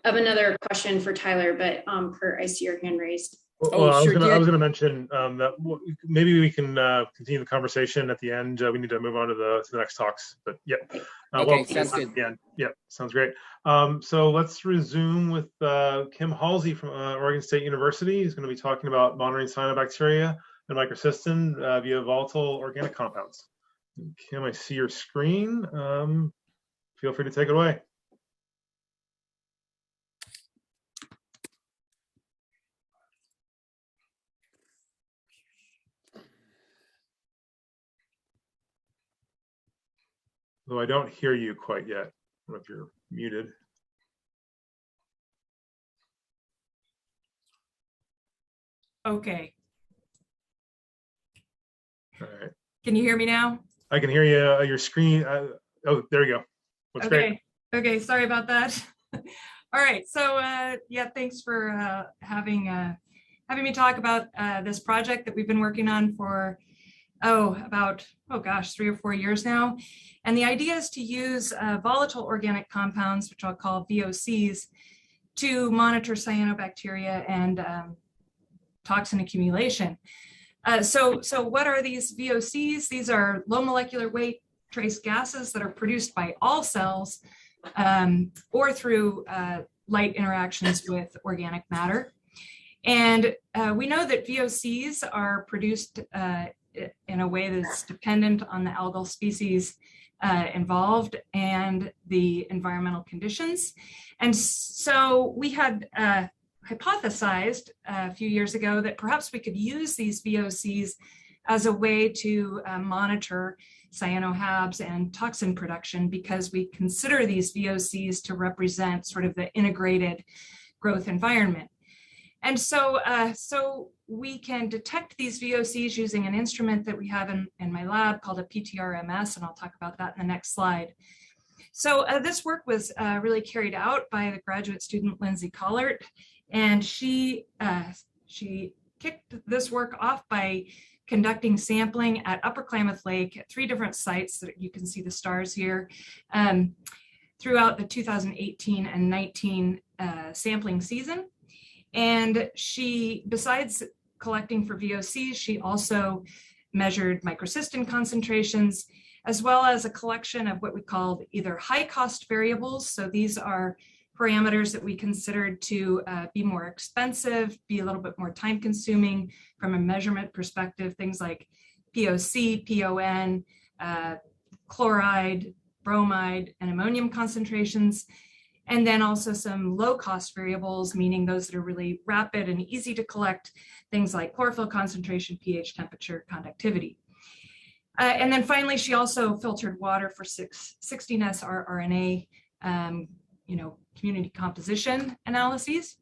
have another question for Tyler, but Kurt, I see your hand raised. Well, I was going to mention that maybe we can continue the conversation at the end. We need to move on to the next talks, but yeah. Okay, sounds good. Yeah, sounds great. So let's resume with Kim Halsey from Oregon State University. He's going to be talking about monitoring cyanobacteria and microcystin via volatile organic compounds. Kim, I see your screen. Feel free to take it away. Though I don't hear you quite yet. I don't know if you're muted. Okay. All right. Can you hear me now? I can hear you. Your screen. Oh, there we go. Looks great. Okay. Sorry about that. All right. So yeah, thanks for having me talk about this project that we've been working on for about 3 or 4 years now. And the idea is to use volatile organic compounds, which I'll call VOCs, to monitor cyanobacteria and toxin accumulation. So what are these VOCs? These are low molecular weight trace gases that are produced by all cells or through light interactions with organic matter. And we know that VOCs are produced in a way that's dependent on the algal species involved and the environmental conditions. And so we had hypothesized a few years ago that perhaps we could use these VOCs as a way to monitor cyanoHABs and toxin production, because we consider these VOCs to represent sort of the integrated growth environment. And so, we can detect these VOCs using an instrument that we have in my lab called a PTR-MS, and I'll talk about that in the next slide. So this work was really carried out by the graduate student Lindsay Collart, and she kicked this work off by conducting sampling at Upper Klamath Lake at 3 different sites that you can see the stars here throughout the 2018 and 19 sampling season. And she, besides collecting for VOCs, she also measured microcystin concentrations, as well as a collection of what we called either high cost variables. So these are parameters that we considered to be more expensive, be a little bit more time consuming from a measurement perspective, things like POC, PON, chloride, bromide, and ammonium concentrations. And then also some low cost variables, meaning those that are really rapid and easy to collect, things like chlorophyll concentration, pH, temperature, conductivity. And then finally, she also filtered water for 16S rRNA, community composition analyses.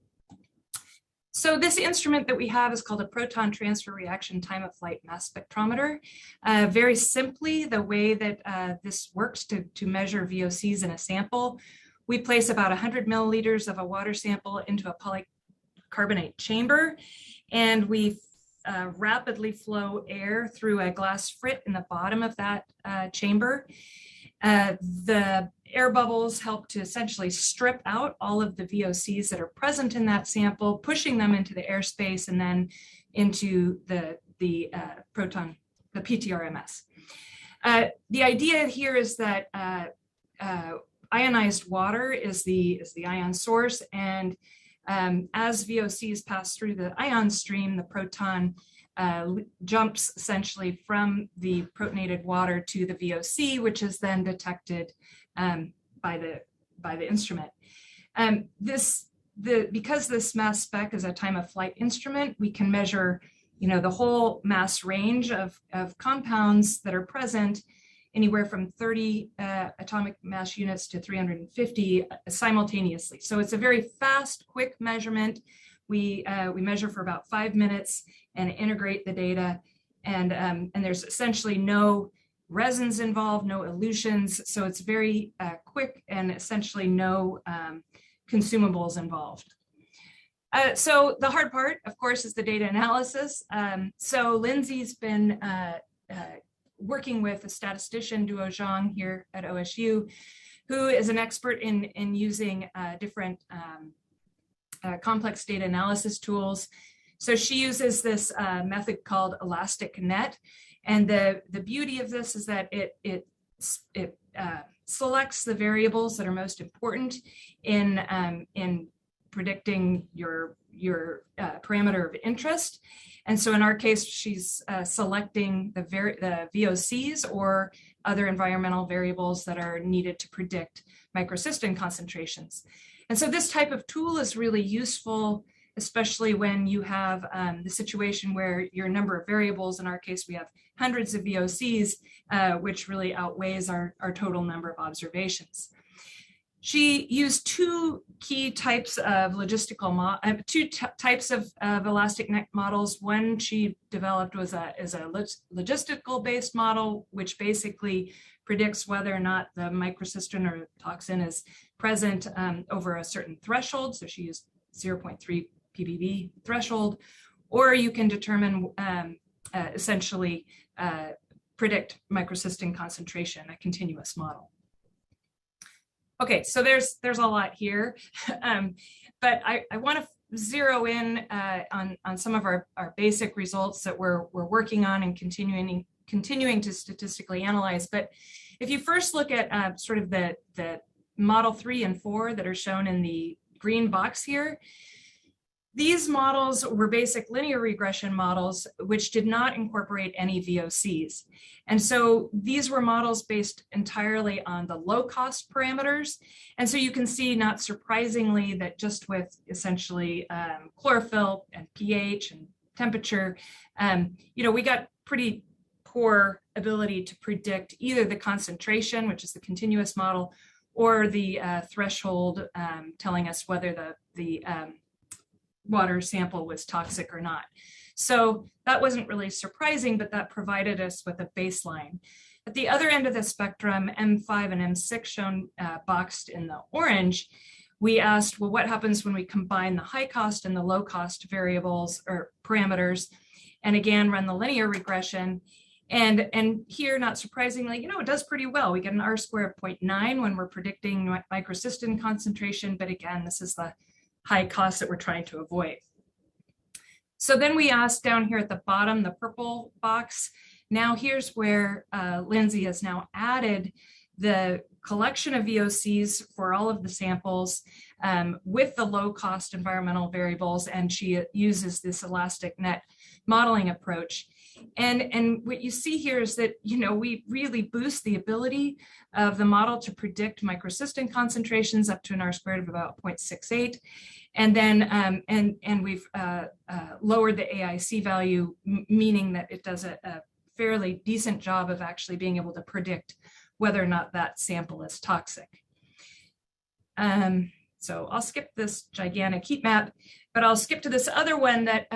So this instrument that we have is called a proton transfer reaction time of flight mass spectrometer. Very simply, the way that this works to measure VOCs in a sample, we place about 100 milliliters of a water sample into a polycarbonate chamber, and we rapidly flow air through a glass frit in the bottom of that chamber. The air bubbles help to essentially strip out all of the VOCs that are present in that sample, pushing them into the airspace and then into the proton, the PTR-MS. The idea here is that ionized water is the ion source, and as VOCs pass through the ion stream, the proton jumps essentially from the protonated water to the VOC, which is then detected by the instrument. Because this mass spec is a time of flight instrument, we can measure, the whole mass range of compounds that are present, anywhere from 30 atomic mass units to 350 simultaneously. So it's a very fast, quick measurement. We measure for about 5 minutes and integrate the data, and there's essentially no resins involved, no elutions. So it's very quick and essentially no consumables involved. So the hard part, of course, is the data analysis. So Lindsay's been working with a statistician, Duo Zhang, here at OSU, who is an expert in using different complex data analysis tools. So she uses this method called elastic net. And the beauty of this is that it selects the variables that are most important in predicting your parameter of interest. And so in our case, she's selecting the VOCs or other environmental variables that are needed to predict microcystin concentrations. And so this type of tool is really useful, especially when you have the situation where your number of variables, in our case, we have hundreds of VOCs, which really outweighs our total number of observations. She used two key types of types of elastic net models. One she developed is a logistical based model, which basically predicts whether or not the microcystin or toxin is present over a certain threshold. So she used 0.3 ppb threshold, or you can determine essentially predict microcystin concentration, a continuous model. Okay, so there's a lot here, but I want to zero in on some of our basic results that we're working on and continuing to statistically analyze. But if you first look at sort of the model 3 and 4 that are shown in the green box here, these models were basic linear regression models which did not incorporate any VOCs. And so these were models based entirely on the low cost parameters. And so you can see, not surprisingly, that just with essentially chlorophyll and pH and temperature, we got pretty poor ability to predict either the concentration, which is the continuous model, or the threshold telling us whether the water sample was toxic or not. So that wasn't really surprising, but that provided us with a baseline. At the other end of the spectrum, M5 and M6 shown boxed in the orange, we asked, well, what happens when we combine the high cost and the low cost variables or parameters, and again, run the linear regression. And here, not surprisingly, it does pretty well. We get an R-square of 0.9 when we're predicting microcystin concentration, but again, this is the high cost that we're trying to avoid. So then we asked down here at the bottom, the purple box. Now here's where Lindsay has now added the collection of VOCs for all of the samples with the low cost environmental variables, and she uses this elastic net modeling approach. And what you see here is that, we really boost the ability of the model to predict microcystin concentrations up to an R-squared of about 0.68. And then, and we've lowered the AIC value, meaning that it does a fairly decent job of actually being able to predict whether or not that sample is toxic. So I'll skip this gigantic heat map, but I'll skip to this other one that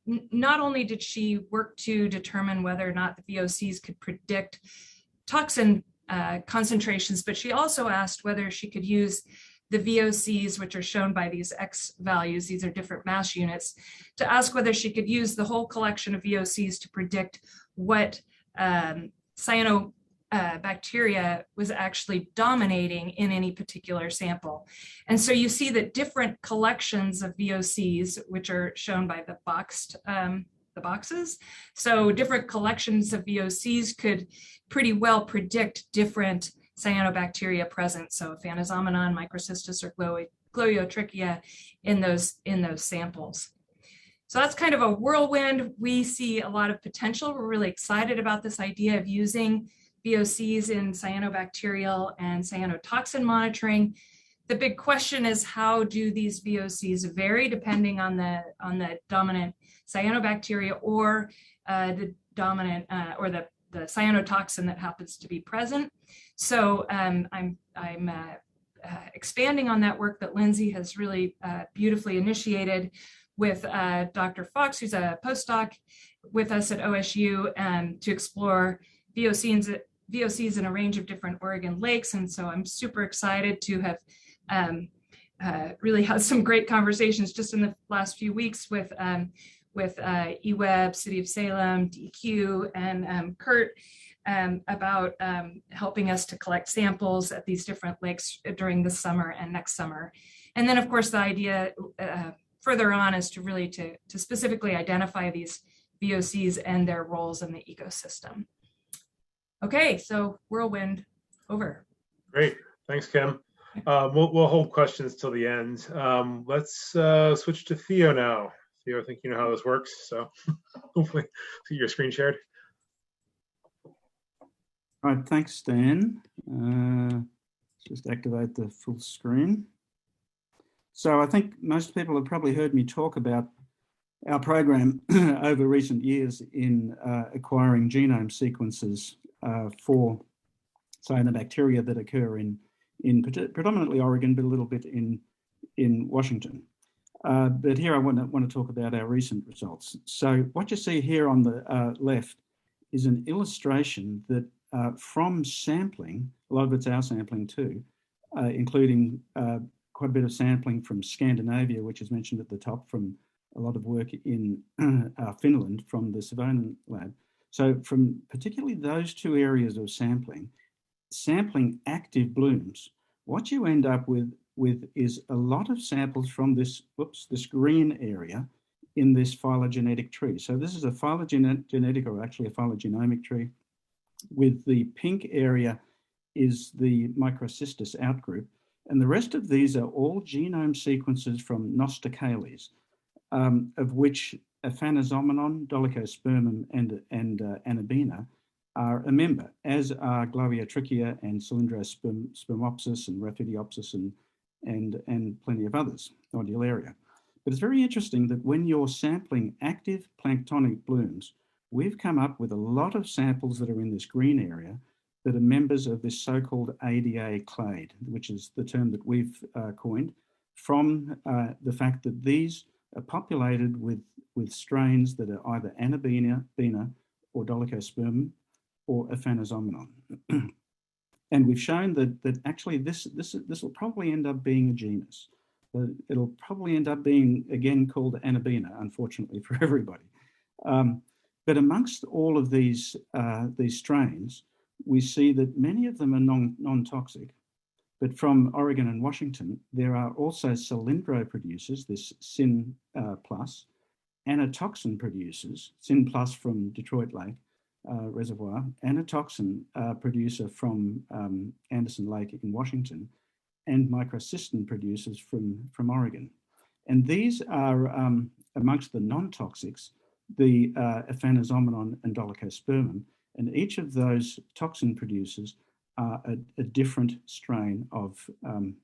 not only did she work to determine whether or not the VOCs could predict toxin concentrations, but she also asked whether she could use the VOCs, which are shown by these X values, these are different mass units, to ask whether she could use the whole collection of VOCs to predict what cyanobacteria was actually dominating in any particular sample. And so you see that different collections of VOCs, which are shown by the boxes, so different collections of VOCs could pretty well predict different cyanobacteria present, so Aphanizomend, Microcystis, or Gliotrichia in those samples. So that's kind of a whirlwind. We see a lot of potential. We're really excited about this idea of using VOCs in cyanobacterial and cyanotoxin monitoring. The big question is, how do these VOCs vary depending on the dominant cyanobacteria or the dominant or the cyanotoxin that happens to be present? So I'm expanding on that work that Lindsay has really beautifully initiated with Dr. Fox, who's a postdoc with us at OSU, to explore VOCs in a range of different Oregon lakes. And so I'm super excited to have really had some great conversations just in the last few weeks with eWeb, City of Salem, DQ, and Kurt about helping us to collect samples at these different lakes during this summer and next summer. And then, of course, the idea further on is to really to specifically identify these VOCs and their roles in the ecosystem. Okay, so whirlwind over. Great, thanks, Kim. We'll hold questions till the end. Let's switch to Theo now. Theo, I think you know how this works, so hopefully see your screen shared. All right, thanks, Dan. Let's just activate the full screen. So I think most people have probably heard me talk about our program over recent years in acquiring genome sequences for cyanobacteria that occur in predominantly Oregon, but a little bit in Washington. But here I want to talk about our recent results. So what you see here on the left is an illustration that from sampling, a lot of it's our sampling too, including quite a bit of sampling from Scandinavia, which is mentioned at the top, from a lot of work in Finland from the Savonen lab. So from particularly those two areas of sampling active blooms, what you end up with is a lot of samples from this green area in this phylogenetic tree. So this is a phylogenetic, or actually a phylogenomic tree, with the pink area is the Microcystis outgroup, and the rest of these are all genome sequences from Nostocales, of which Aphanizomend, Dolichospermum, and Anabaena are a member, as are Globiatrichia and Cylindrospermopsis and Raphidiopsis and plenty of others, Odularia. But it's very interesting that when you're sampling active planktonic blooms, we've come up with a lot of samples that are in this green area that are members of this so-called ADA clade, which is the term that we've coined, from the fact that these are populated with strains that are either Anabaena or Dolichospermum or Aphanizomend. And we've shown that actually this will probably end up being a genus. It'll probably end up being, again, called Anabaena, unfortunately for everybody. But amongst all of these strains, we see that many of them are non-toxic. But from Oregon and Washington, there are also cylindro producers, this Syn plus, Toxin producers, Syn plus from Detroit Lake Reservoir, Toxin producer from Anderson Lake in Washington, and microcystin producers from Oregon. And these are, amongst the non-toxics, the Aphanizomend and Dolichospermum, and each of those toxin producers are a different strain of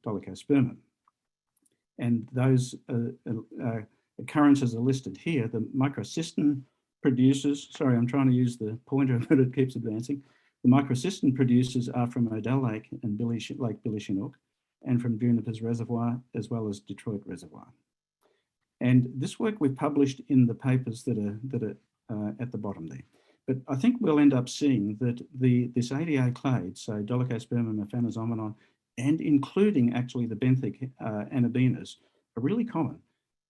Dolichospermum. And those occurrences are listed here. The microcystin producers, sorry, I'm trying to use the pointer, but it keeps advancing. The microcystin producers are from Odell Lake and Lake Billy Chinook, and from Juniper's Reservoir, as well as Detroit Reservoir. And this work we've published in the papers that are at the bottom there. But I think we'll end up seeing that this ADA clade, so Dolichospermum, Aphanizomend, and including actually the benthic Anabaenas, are really common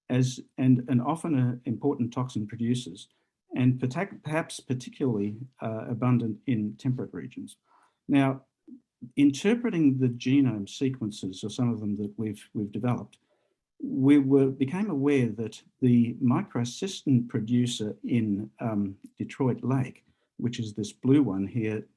and often important toxin producers, and perhaps particularly abundant in temperate regions. Now, interpreting the genome sequences, or some of them that we've developed, we became aware that the microcystin producer in Detroit Lake, which is this blue one here,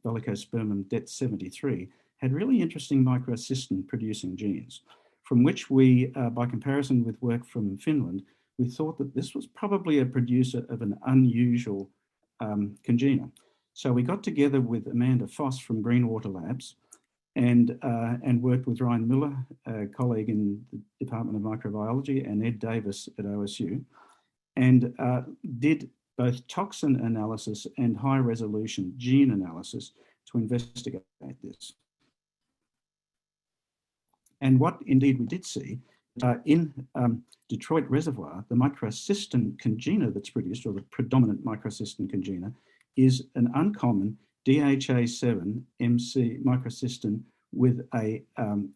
Dolichospermum det73, had really interesting microcystin producing genes, from which we, by comparison with work from Finland, we thought that this was probably a producer of an unusual congener. So we got together with Amanda Foss from Greenwater Labs and worked with Ryan Muller, a colleague in the Department of Microbiology, and Ed Davis at OSU, and did both toxin analysis and high resolution gene analysis to investigate this. And what indeed we did see in Detroit Reservoir, the microcystin congener that's produced, or the predominant microcystin congener, is an uncommon DHA7 MC microcystin with a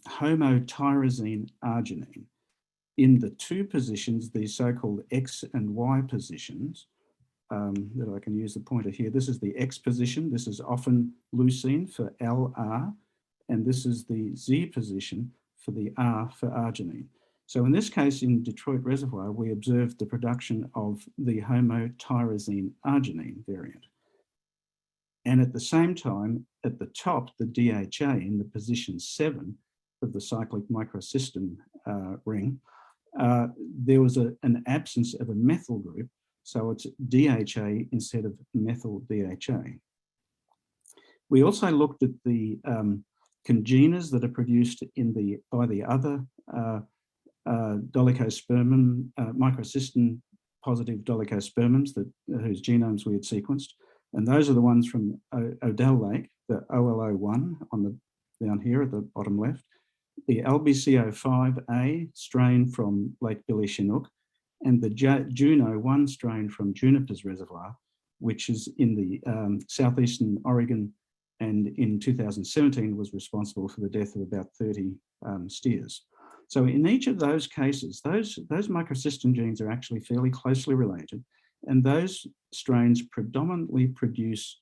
homotyrosine arginine in the two positions, the so-called X and Y positions, that I can use the pointer here. This is the X position. This is often leucine for LR, and this is the Z position for the R for arginine. So in this case, in Detroit Reservoir, we observed the production of the homotyrosine arginine variant. And at the same time, at the top, the DHA in the position 7 of the cyclic microcystin ring, there was an absence of a methyl group, so it's DHA instead of methyl DHA. We also looked at the congeners that are produced by the other Dolichospermum, microcystin positive Dolichospermums whose genomes we had sequenced. And those are the ones from Odell Lake, the OLO1 on the down here at the bottom left, the LBCO5A strain from Lake Billy Chinook, and the Juno 1 strain from Juniper's Reservoir, which is in the southeastern Oregon, and in 2017 was responsible for the death of about 30 steers. So in each of those cases, those microcystin genes are actually fairly closely related, and those strains predominantly produce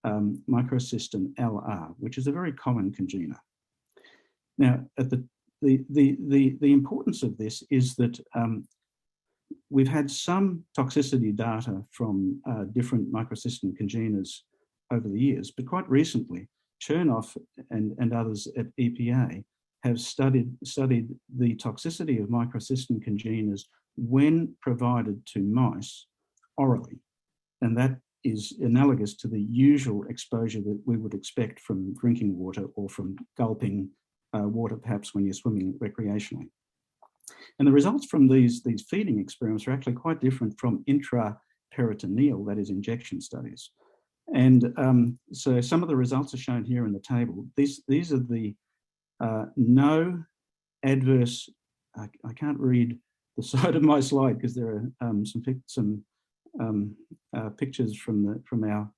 microcystin LR, which is a very common congener. Now, at the importance of this is that we've had some toxicity data from different microcystin congeners over the years, but quite recently, Chernoff and others at EPA have studied the toxicity of microcystin congeners when provided to mice orally. And that is analogous to the usual exposure that we would expect from drinking water or from gulping water, perhaps when you're swimming recreationally. And the results from these feeding experiments are actually quite different from intraperitoneal, that is injection studies. And so some of the results are shown here in the table. These are the no adverse, I can't read the side of my slide because there are some pictures from our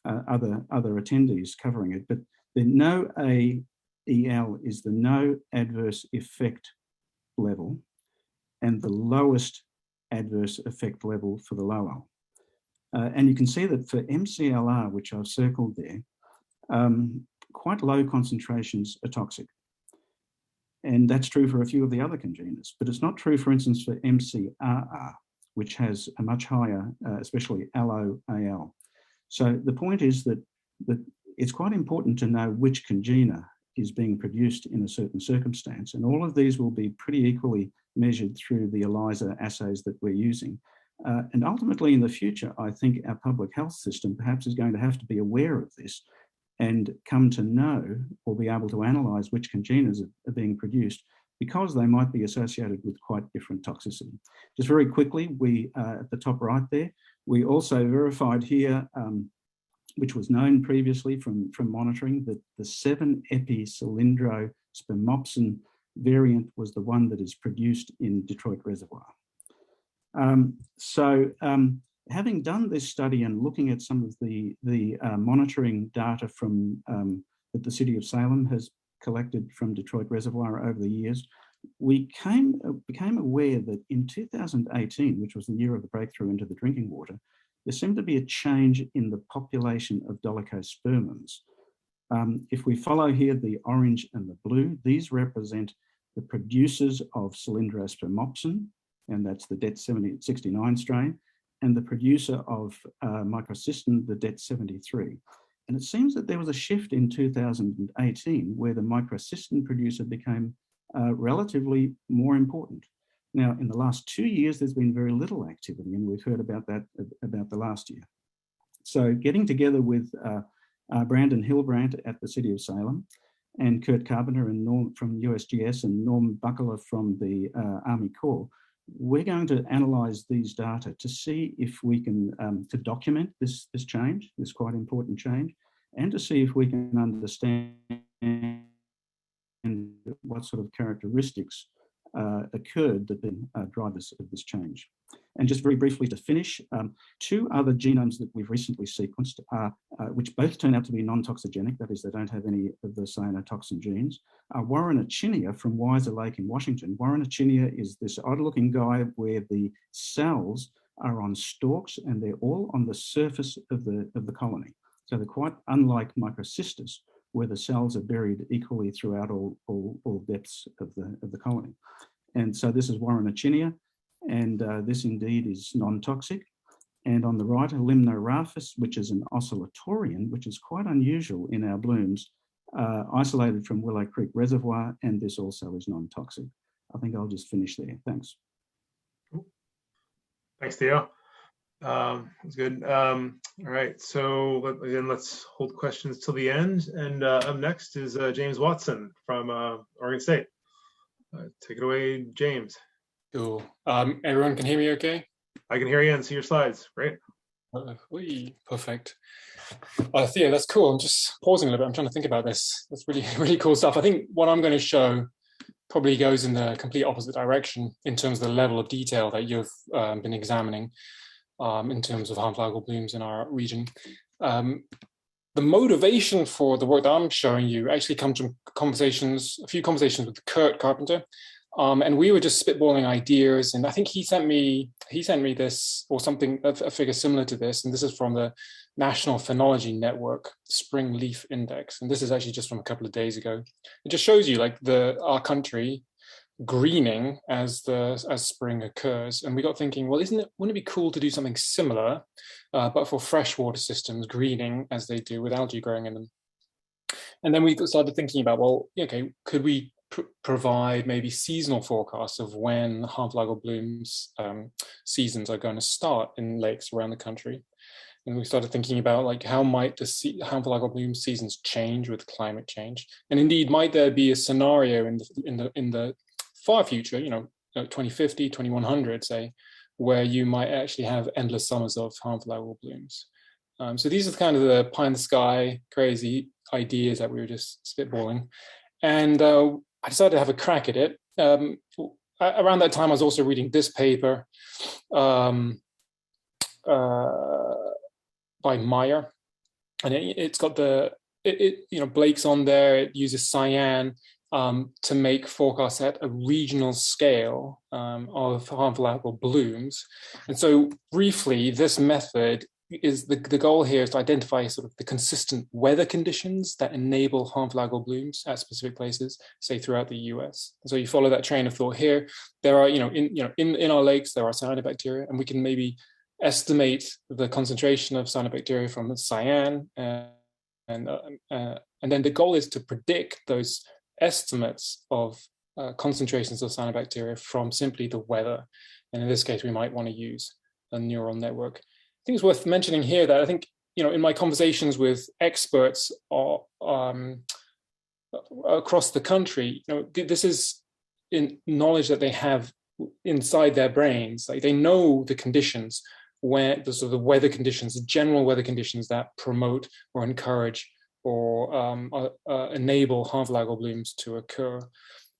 other attendees covering it, but the no AEL is the no adverse effect level and the lowest adverse effect level for the low L. And you can see that for MCLR, which I've circled there, quite low concentrations are toxic. And that's true for a few of the other congeners, but it's not true, for instance, for MCRR, which has a much higher, especially LOAL. So the point is that it's quite important to know which congener is being produced in a certain circumstance. And all of these will be pretty equally measured through the ELISA assays that we're using. And ultimately in the future, I think our public health system perhaps is going to have to be aware of this and come to know or be able to analyse which congeners are being produced, because they might be associated with quite different toxicity. Just very quickly, we at the top right there, we also verified here, which was known previously from monitoring, that the 7-epi cylindrospermopsin variant was the one that is produced in Detroit Reservoir. Having done this study and looking at some of the monitoring data from that the City of Salem has collected from Detroit Reservoir over the years, we became aware that in 2018, which was the year of the breakthrough into the drinking water, there seemed to be a change in the population of Dolichospermums. If we follow here the orange and the blue, these represent the producers of cylindrospermopsin, and that's the Det69 strain, and the producer of microcystin, the Det73. And it seems that there was a shift in 2018 where the microcystin producer became relatively more important. Now, in the last 2 years, there's been very little activity, and we've heard about that about the last year. So getting together with Brandon Hilbrandt at the City of Salem, and Kurt Carpenter and Norm from USGS and Norm Buckler from the Army Corps, we're going to analyse these data to see if we can, to document this change, this quite important change, and to see if we can understand what sort of characteristics occurred that then drive this change. And just very briefly to finish, two other genomes that we've recently sequenced, which both turn out to be non-toxigenic, that is, they don't have any of the cyanotoxin genes, are Warrenachinia from Weiser Lake in Washington. Warrenachinia is this odd-looking guy where the cells are on stalks and they're all on the surface of the colony. So they're quite unlike microcystis, where the cells are buried equally throughout all depths of the colony. And so this is Warrenachinia, and this indeed is non-toxic. And on the right, Limnorhapis, which is an oscillatorian, which is quite unusual in our blooms, isolated from Willow Creek Reservoir, and this also is non-toxic. I think I'll just finish there. Thanks. Thanks, Theo. That's good. All right, so again, let's hold questions till the end. And up next is James Watson from Oregon State. Take it away, James. Cool. Everyone can hear me okay? I can hear you and see your slides. Great. Perfect. Theo, that's cool. I'm just pausing a little bit. I'm trying to think about this. That's really, really cool stuff. I think what I'm going to show probably goes in the complete opposite direction in terms of the level of detail that you've been examining in terms of harmful algal blooms in our region. The motivation for the work that I'm showing you actually comes from a few conversations with Kurt Carpenter. And we were just spitballing ideas, and I think he sent me this or something, a figure similar to this, and this is from the National Phenology Network Spring Leaf Index, and this is actually just from a couple of days ago. It just shows you like our country greening as spring occurs, and we got thinking, well, wouldn't it be cool to do something similar, but for freshwater systems greening as they do with algae growing in them? And then we started thinking about, well, okay, could we provide maybe seasonal forecasts of when harmful algal blooms seasons are going to start in lakes around the country? And we started thinking about like how might the harmful algal bloom seasons change with climate change, and indeed might there be a scenario in the far future, 2050, 2100, say, where you might actually have endless summers of harmful algal blooms. So these are kind of the pie in the sky crazy ideas that we were just spitballing, and I decided to have a crack at it. Around that time, I was also reading this paper by Meyer, and it's got Blake's on there. It uses cyan to make forecasts at a regional scale of harmful algal blooms. And so briefly, this method is the goal here is to identify sort of the consistent weather conditions that enable harmful algal blooms at specific places, say throughout the US. So you follow that train of thought here. There are, in our lakes, there are cyanobacteria, and we can maybe estimate the concentration of cyanobacteria from the cyan, and then the goal is to predict those estimates of concentrations of cyanobacteria from simply the weather. And in this case, we might want to use a neural network. I think it's worth mentioning here that I think, in my conversations with experts across the country, this is in knowledge that they have inside their brains. Like they know the conditions where the weather conditions, the general weather conditions that promote or encourage or enable harmful algal blooms to occur.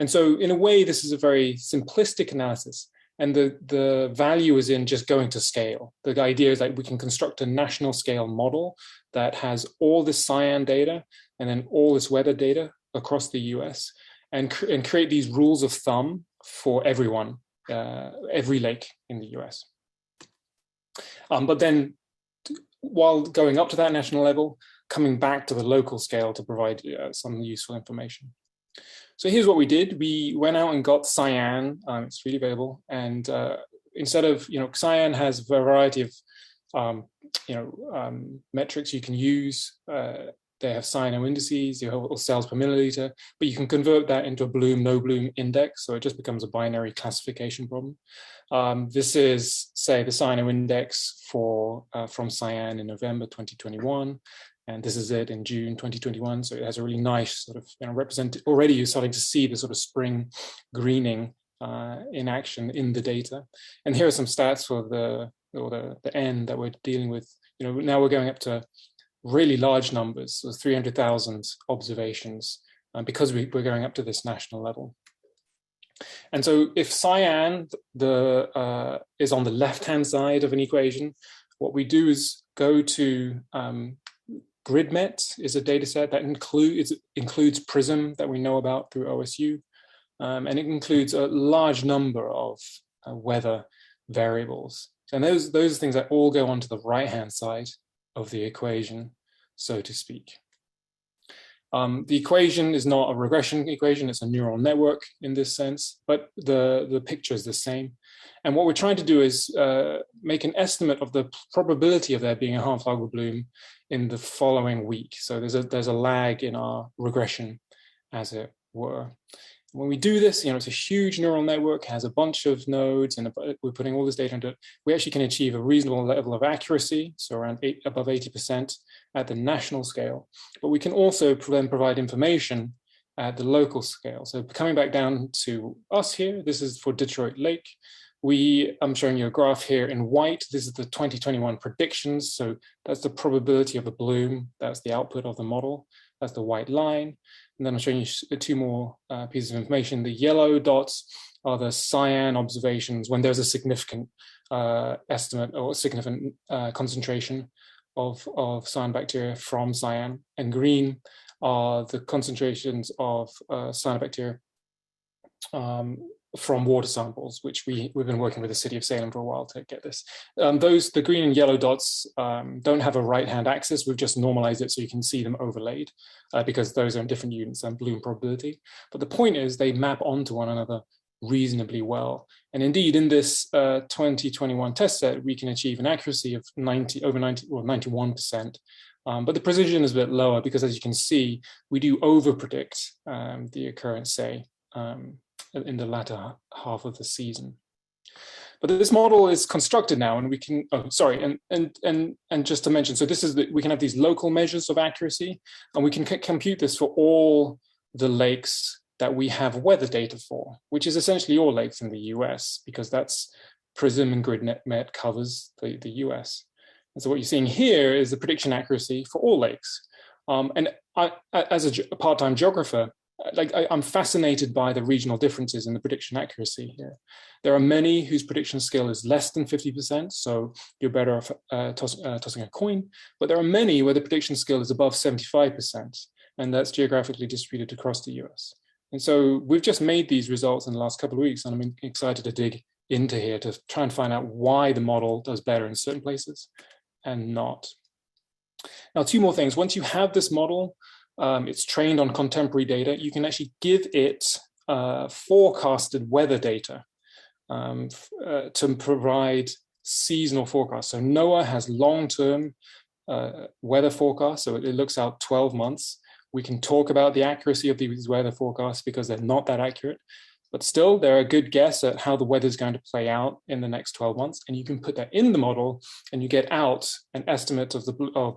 And so in a way, this is a very simplistic analysis. And the value is in just going to scale. The idea is that we can construct a national scale model that has all this cyan data and then all this weather data across the US and create these rules of thumb for everyone, every lake in the US. But then while going up to that national level, coming back to the local scale to provide some useful information. So here's what we did. We went out and got cyan. It's really available. And instead of, cyan has a variety of, metrics you can use. They have cyano indices, you have cells per milliliter, but you can convert that into a bloom, no bloom index. So it just becomes a binary classification problem. This is, say, the cyano index from cyan in November 2021. And this is it in June 2021. So it has a really nice sort of already you're starting to see the sort of spring greening in action in the data. And here are some stats for the N that we're dealing with. Now we're going up to really large numbers, so 300,000 observations, because we're going up to this national level. And so if cyan is on the left-hand side of an equation, what we do is go to GridMet is a data set that includes PRISM that we know about through OSU, and it includes a large number of weather variables. And those are things that all go onto the right-hand side of the equation, so to speak. The equation is not a regression equation, it's a neural network in this sense, but the picture is the same. And what we're trying to do is make an estimate of the probability of there being a harmful algal bloom in the following week. So there's a lag in our regression, as it were. When we do this, it's a huge neural network, has a bunch of nodes, and we're putting all this data into it. We actually can achieve a reasonable level of accuracy, so around above 80% at the national scale. But we can also then provide information at the local scale. So coming back down to us here, this is for Detroit Lake. I'm showing you a graph here in white. This is the 2021 predictions. So that's the probability of the bloom. That's the output of the model. That's the white line. And then I'm showing you two more pieces of information. The yellow dots are the cyan observations when there's a significant estimate or significant concentration of cyanobacteria from cyan. And green are the concentrations of cyanobacteria from water samples, which we've been working with the city of Salem for a while to get this. The green and yellow dots don't have a right-hand axis. We've just normalized it so you can see them overlaid because those are in different units than bloom probability. But the point is they map onto one another reasonably well. And indeed, in this 2021 test set, we can achieve an accuracy of 91%. But the precision is a bit lower because, as you can see, we do over-predict the occurrence, say, in the latter half of the season. But this model is constructed now, and we can, and just to mention, so this is we can have these local measures of accuracy, and we can compute this for all the lakes that we have weather data for, which is essentially all lakes in the US, because that's PRISM and GridNet covers the US. And so what you're seeing here is the prediction accuracy for all lakes. And as a part-time geographer, I'm fascinated by the regional differences in the prediction accuracy here. There are many whose prediction skill is less than 50%, so you're better off tossing a coin. But there are many where the prediction skill is above 75%, and that's geographically distributed across the US. And so we've just made these results in the last couple of weeks, and I'm excited to dig into here to try and find out why the model does better in certain places and not. Now, two more things. Once you have this model, it's trained on contemporary data, you can actually give it forecasted weather data to provide seasonal forecasts. So NOAA has long-term weather forecasts, so it looks out 12 months. We can talk about the accuracy of these weather forecasts because they're not that accurate, but still they're a good guess at how the weather is going to play out in the next 12 months. And you can put that in the model and you get out an estimate of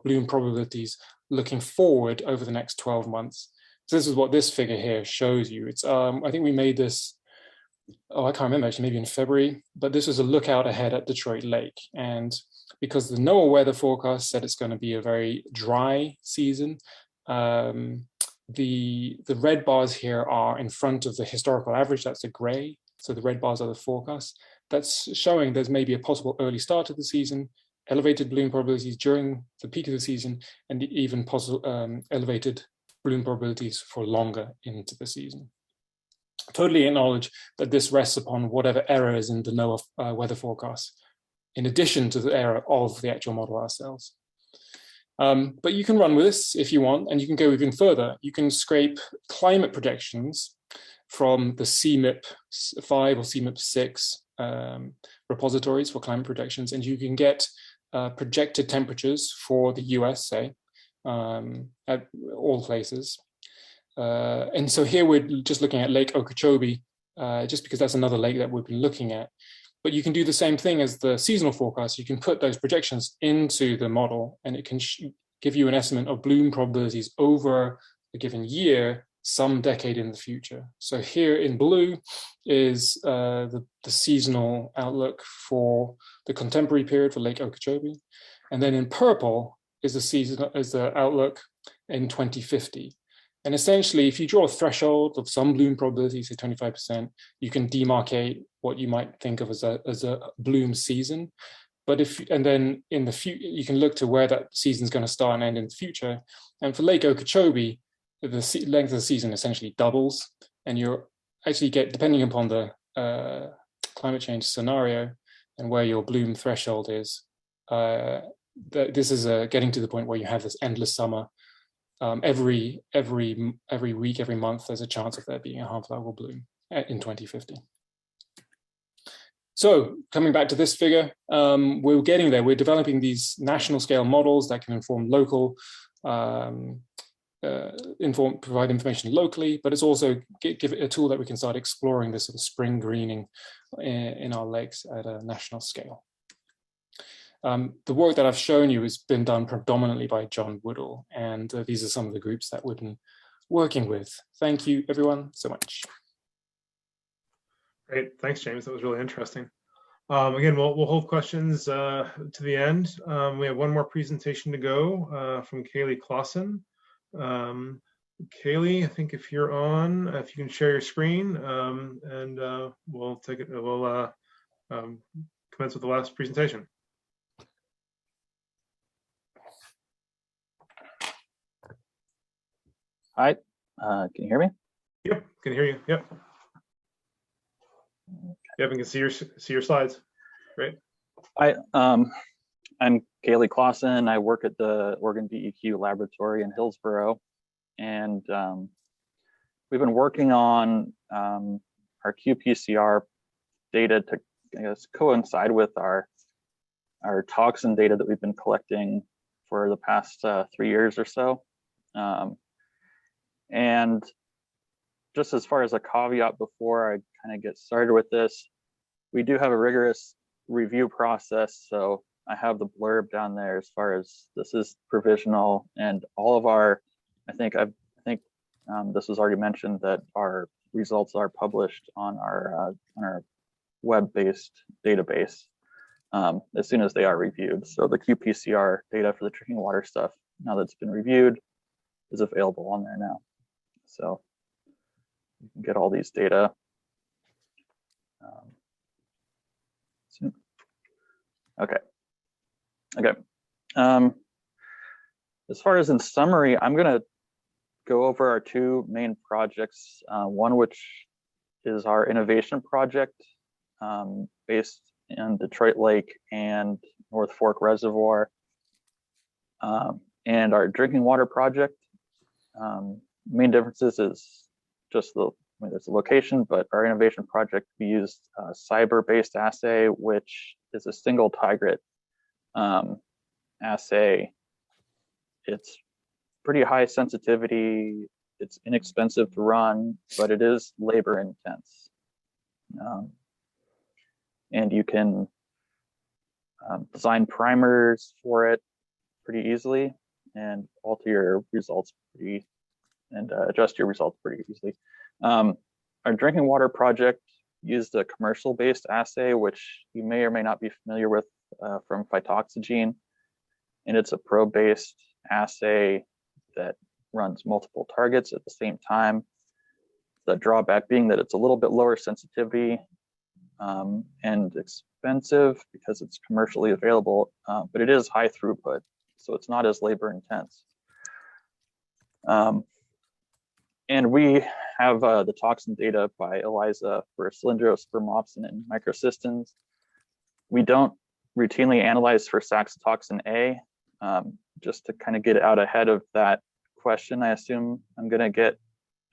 bloom probabilities looking forward over the next 12 months. So this is what this figure here shows you. It's I think we made this, I can't remember actually, maybe in February, but this was a lookout ahead at Detroit Lake. And because the NOAA weather forecast said it's going to be a very dry season, the red bars here are in front of the historical average, that's the gray. So the red bars are the forecast. That's showing there's maybe a possible early start of the season, elevated bloom probabilities during the peak of the season, and even possible elevated bloom probabilities for longer into the season. Totally acknowledge that this rests upon whatever error is in the NOAA weather forecast, in addition to the error of the actual model ourselves. But you can run with this if you want, and you can go even further. You can scrape climate projections from the CMIP5 or CMIP6 repositories for climate projections, and you can get projected temperatures for the US, say, at all places. And so here we're just looking at Lake Okeechobee, just because that's another lake that we've been looking at. But you can do the same thing as the seasonal forecast. You can put those projections into the model, and it can give you an estimate of bloom probabilities over a given year, some decade in the future. So here in blue is the seasonal outlook for the contemporary period for Lake Okeechobee. And then in purple is the outlook in 2050. And essentially, if you draw a threshold of some bloom probability, say 25%, you can demarcate what you might think of as a bloom season. But and then in the future, you can look to where that season is going to start and end in the future. And for Lake Okeechobee, the length of the season essentially doubles, and you're actually depending upon the climate change scenario and where your bloom threshold is, this is getting to the point where you have this endless summer. Every week, every month, there's a chance of there being a harmful algal bloom in 2050. So coming back to this figure, we're getting there. We're developing these national scale models that can inform local, provide information locally, but it's also give it a tool that we can start exploring this sort of spring greening in our lakes at a national scale. The work that I've shown you has been done predominantly by John Woodall, and these are some of the groups that we've been working with. Thank you, everyone, so much. Great, thanks, James. That was really interesting. Again, we'll hold questions to the end. We have one more presentation to go from Kaylee Clausen. Kaylee, I think if you're on, if you can share your screen, and we'll take it. We'll commence with the last presentation. Hi, can you hear me? Yep, can hear you. Yep. Yep, and can see your slides. Great. I'm Kaylee Clausen. I work at the Oregon VEQ laboratory in Hillsboro, and we've been working on our qPCR data to, I guess, coincide with our toxin data that we've been collecting for the past 3 years or so. And just as far as a caveat before I kind of get started with this, we do have a rigorous review process. So I have the blurb down there as far as this is provisional, and all of our, I think this was already mentioned that our results are published on our web-based database as soon as they are reviewed. So the qPCR data for the drinking water stuff, now that it's been reviewed, is available on there now. So you can get all these data. Soon. Okay. As far as in summary, I'm going to go over our two main projects, one which is our innovation project based in Detroit Lake and North Fork Reservoir, and our drinking water project. Main differences is just there's a location, but our innovation project, we used a cyber-based assay, which is a single tigret assay. It's pretty high sensitivity. It's inexpensive to run, but it is labor intense. And you can design primers for it pretty easily and alter your results adjust your results pretty easily. Our drinking water project used a commercial-based assay, which you may or may not be familiar with from phytoxygen, and it's a probe-based assay that runs multiple targets at the same time. The drawback being that it's a little bit lower sensitivity and expensive because it's commercially available, but it is high throughput, so it's not as labor intense. And we have the toxin data by ELISA for cylindrospermopsin and microcystins. We don't routinely analyze for saxitoxin A, just to kind of get out ahead of that question I assume I'm going to get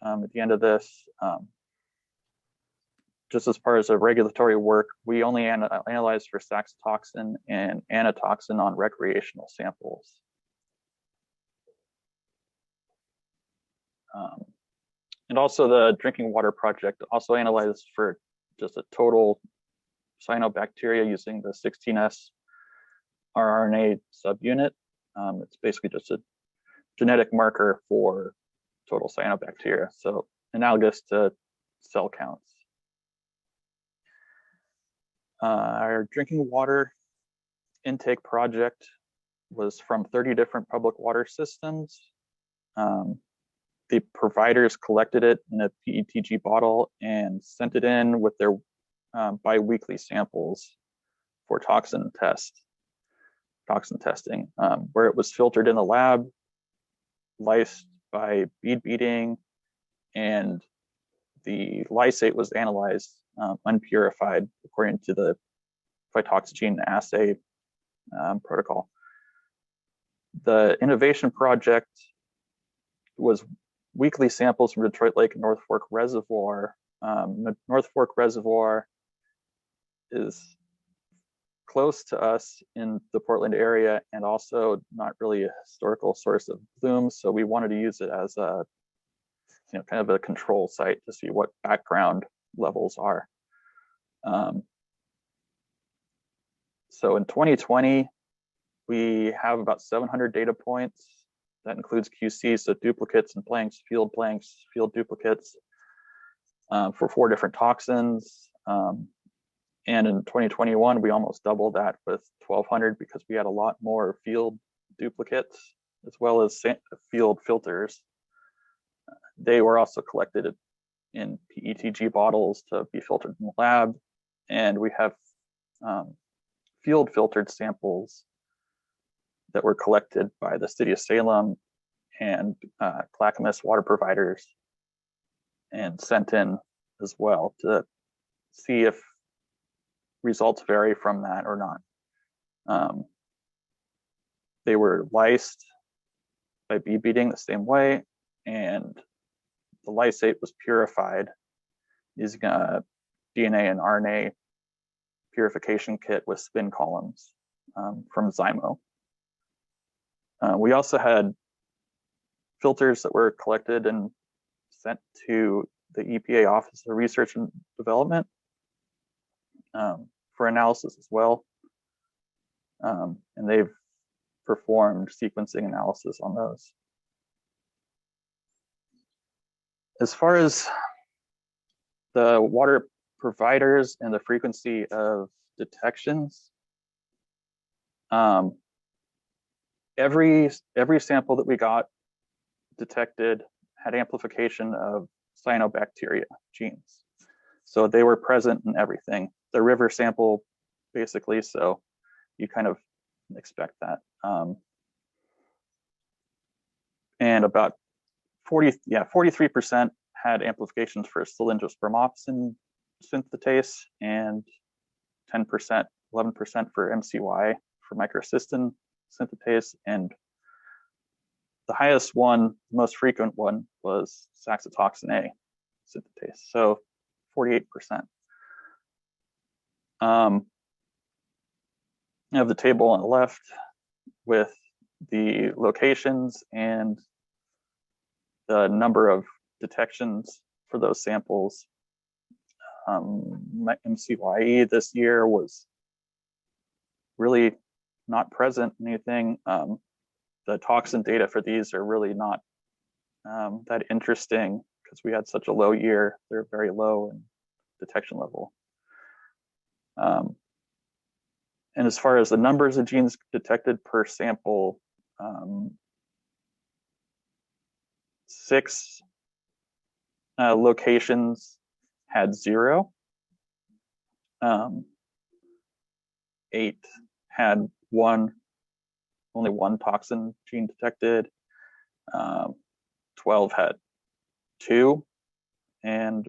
at the end of this. Just as far as the regulatory work, we only analyze for saxitoxin and anatoxin on recreational samples. And also the drinking water project also analyzes for just a total cyanobacteria using the 16S rRNA subunit. It's basically just a genetic marker for total cyanobacteria, so analogous to cell counts. Our drinking water intake project was from 30 different public water systems. The providers collected it in a PETG bottle and sent it in with their bi-weekly samples for toxin testing, where it was filtered in the lab, lysed by bead beating, and the lysate was analyzed unpurified according to the phytoxygen assay protocol. The innovation project was weekly samples from Detroit Lake and North Fork Reservoir. North Fork Reservoir is close to us in the Portland area and also not really a historical source of blooms, so we wanted to use it as a kind of a control site to see what background levels are. So in 2020, we have about 700 data points. That includes QC, so duplicates and blanks, field duplicates for 4 different toxins. And in 2021, we almost doubled that with 1,200 because we had a lot more field duplicates as well as field filters. They were also collected in PETG bottles to be filtered in the lab. And we have field filtered samples that were collected by the city of Salem and Clackamas water providers and sent in as well to see if results vary from that or not. They were lysed by bead beating the same way, and the lysate was purified using a DNA and RNA purification kit with spin columns from Zymo. We also had filters that were collected and sent to the EPA Office of Research and Development for analysis as well. And they've performed sequencing analysis on those. As far as the water providers and the frequency of detections, every sample that we got detected had amplification of cyanobacteria genes. So they were present in everything. The river sample, basically, so you kind of expect that. And about 43% had amplifications for Cylindrospermopsin synthetase and 10%, 11% for MCY for microcystin synthetase, and the highest one, the most frequent one, was saxitoxin A synthetase, so 48%. I have the table on the left with the locations and the number of detections for those samples. MCYE this year was really not present in anything. The toxin data for these are really not that interesting because we had such a low year. They're very low in detection level. And as far as the numbers of genes detected per sample, 6 locations had 0. 8 had only one toxin gene detected. 12 had 2, and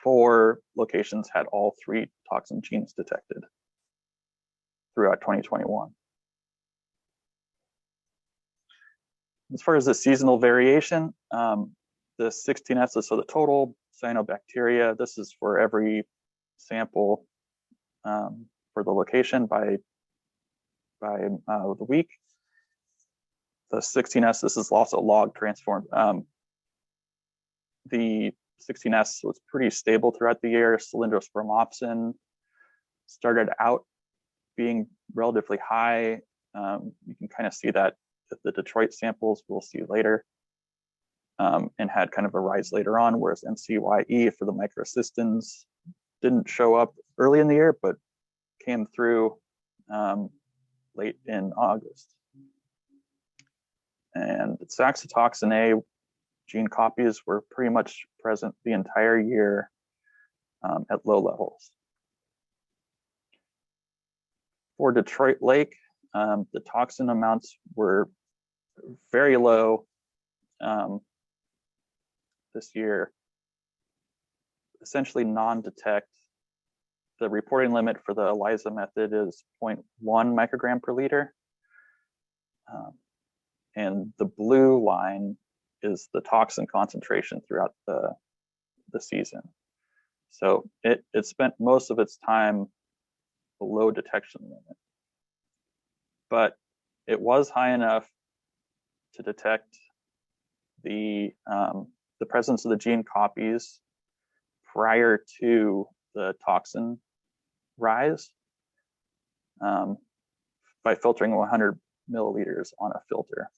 4 locations had all 3 toxin genes detected throughout 2021. As far as the seasonal variation, the 16S, so the total cyanobacteria, this is for every sample for the location by the week. The 16S, this is also log transformed. The 16S was pretty stable throughout the year. Cylindrospermopsin started out being relatively high. You can kind of see that with the Detroit samples, we'll see later, and had kind of a rise later on, whereas MCYE for the microcystins didn't show up early in the year, but came through late in August. And saxitoxin A gene copies were pretty much present the entire year at low levels. For Detroit Lake, the toxin amounts were very low this year, essentially non-detect. The reporting limit for the ELISA method is 0.1 microgram per liter. And the blue line is the toxin concentration throughout the season. So it spent most of its time below detection limit. But it was high enough to detect the presence of the gene copies prior to the toxin rise by filtering 100 milliliters on a filter.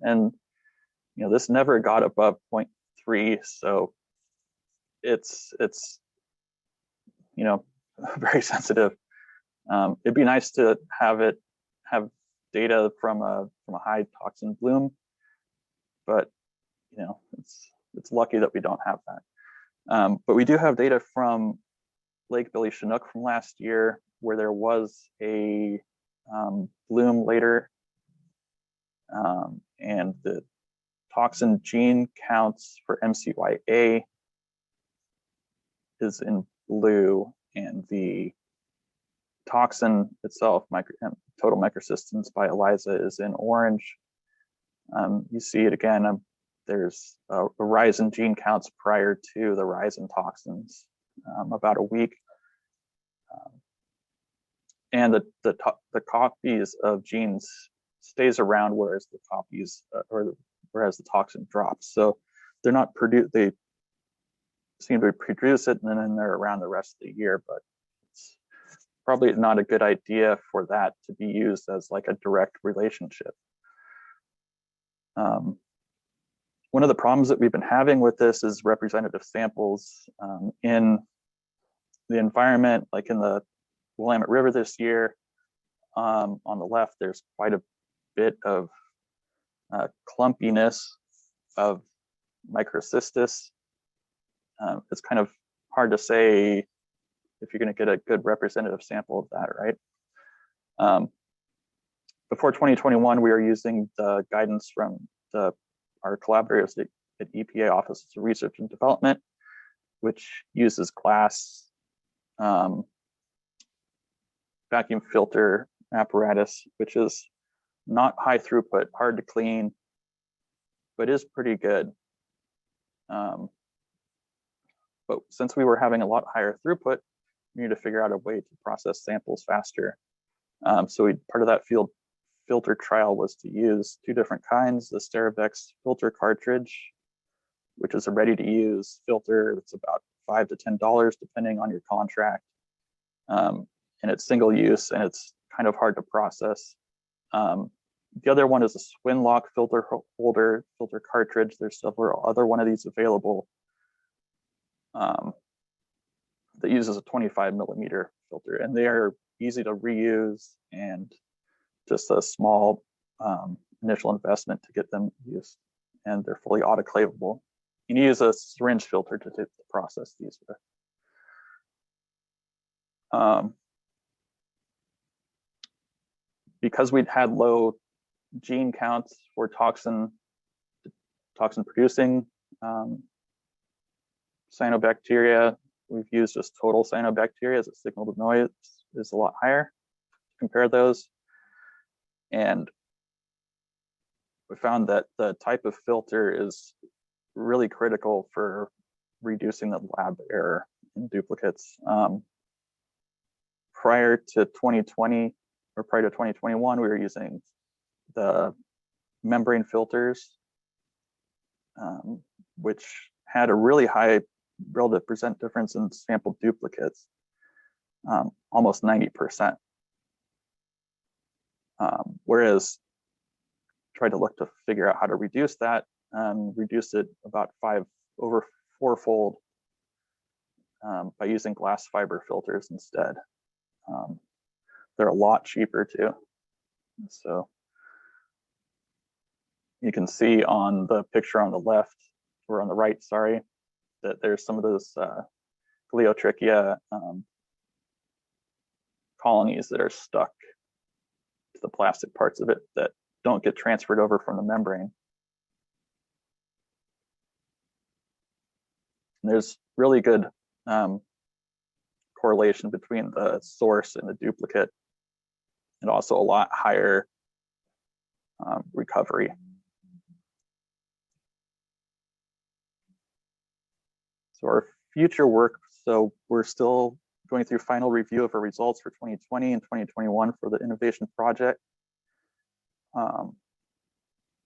And this never got above 0.3, so it's you know, very sensitive. It'd be nice to have data from a high toxin bloom, but you know, it's lucky that we don't have that. But we do have data from Lake Billy Chinook from last year, where there was a bloom later, and the toxin gene counts for MCYA is in blue, and the toxin itself, total microsystems by ELISA, is in orange. You see it again. There's a rise in gene counts prior to the rise in toxins, about a week. And the copies of genes stays around, whereas the copies whereas the toxin drops. So they're not produced. They seem to produce it, and then they're around the rest of the year. But it's probably not a good idea for that to be used as like a direct relationship. One of the problems that we've been having with this is representative samples in the environment, like in the Willamette River this year. On the left, there's quite a bit of clumpiness of microcystis. It's kind of hard to say if you're going to get a good representative sample of that, right? Before 2021, we were using the guidance from our collaborators at EPA Office of Research and Development, which uses glass vacuum filter apparatus, which is not high throughput, hard to clean, but is pretty good. But since we were having a lot higher throughput, we need to figure out a way to process samples faster. So part of that field filter trial was to use two different kinds: the Steravex filter cartridge, which is a ready-to-use filter. It's about $5 to $10 depending on your contract, and it's single use and it's kind of hard to process. The other one is a Swinlock filter holder filter cartridge. There's several other one of these available that uses a 25 millimeter filter, and they are easy to reuse and just a small initial investment to get them used, and they're fully autoclavable. You can use a syringe filter to process these with. Because we'd had low gene counts for toxin producing cyanobacteria, we've used just total cyanobacteria as a signal to noise is a lot higher. Compare those, and we found that the type of filter is really critical for reducing the lab error in duplicates. Prior to 2020 or prior to 2021, we were using the membrane filters, which had a really high relative percent difference in sample duplicates, almost 90%. Whereas tried to look to figure out how to reduce that, reduce it about over fourfold by using glass fiber filters instead. They're a lot cheaper too. So you can see on the picture on the left, or on the right, sorry, that there's some of those Gliotrichia colonies that are stuck to the plastic parts of it that don't get transferred over from the membrane. And there's really good correlation between the source and the duplicate, and also a lot higher recovery. So our future work, so we're still going through final review of our results for 2020 and 2021 for the innovation project.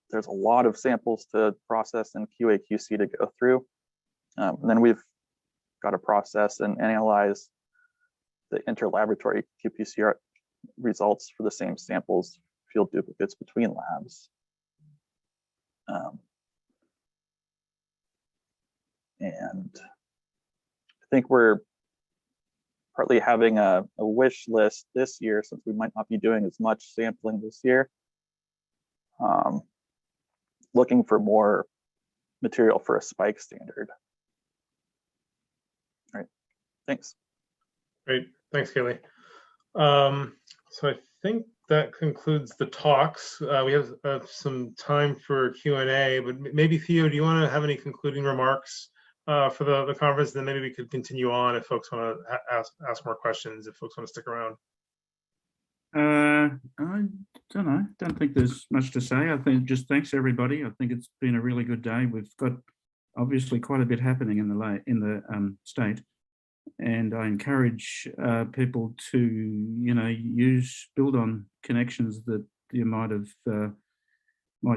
There's a lot of samples to process and QA/QC to go through. And then we've got to process and analyze the interlaboratory qPCR results for the same samples, field duplicates between labs. And I think we're partly having a wish list this year, since we might not be doing as much sampling this year. Looking for more material for a spike standard. All right, thanks. Great, thanks, Kaylee. So I think that concludes the talks. We have some time for Q&A, but maybe Theo, do you want to have any concluding remarks for the conference? Then maybe we could continue on if folks want to ask more questions, if folks want to stick around. I don't know. Don't think there's much to say. I think just thanks everybody. I think it's been a really good day. We've got obviously quite a bit happening in the state, and I encourage people to build on connections that you might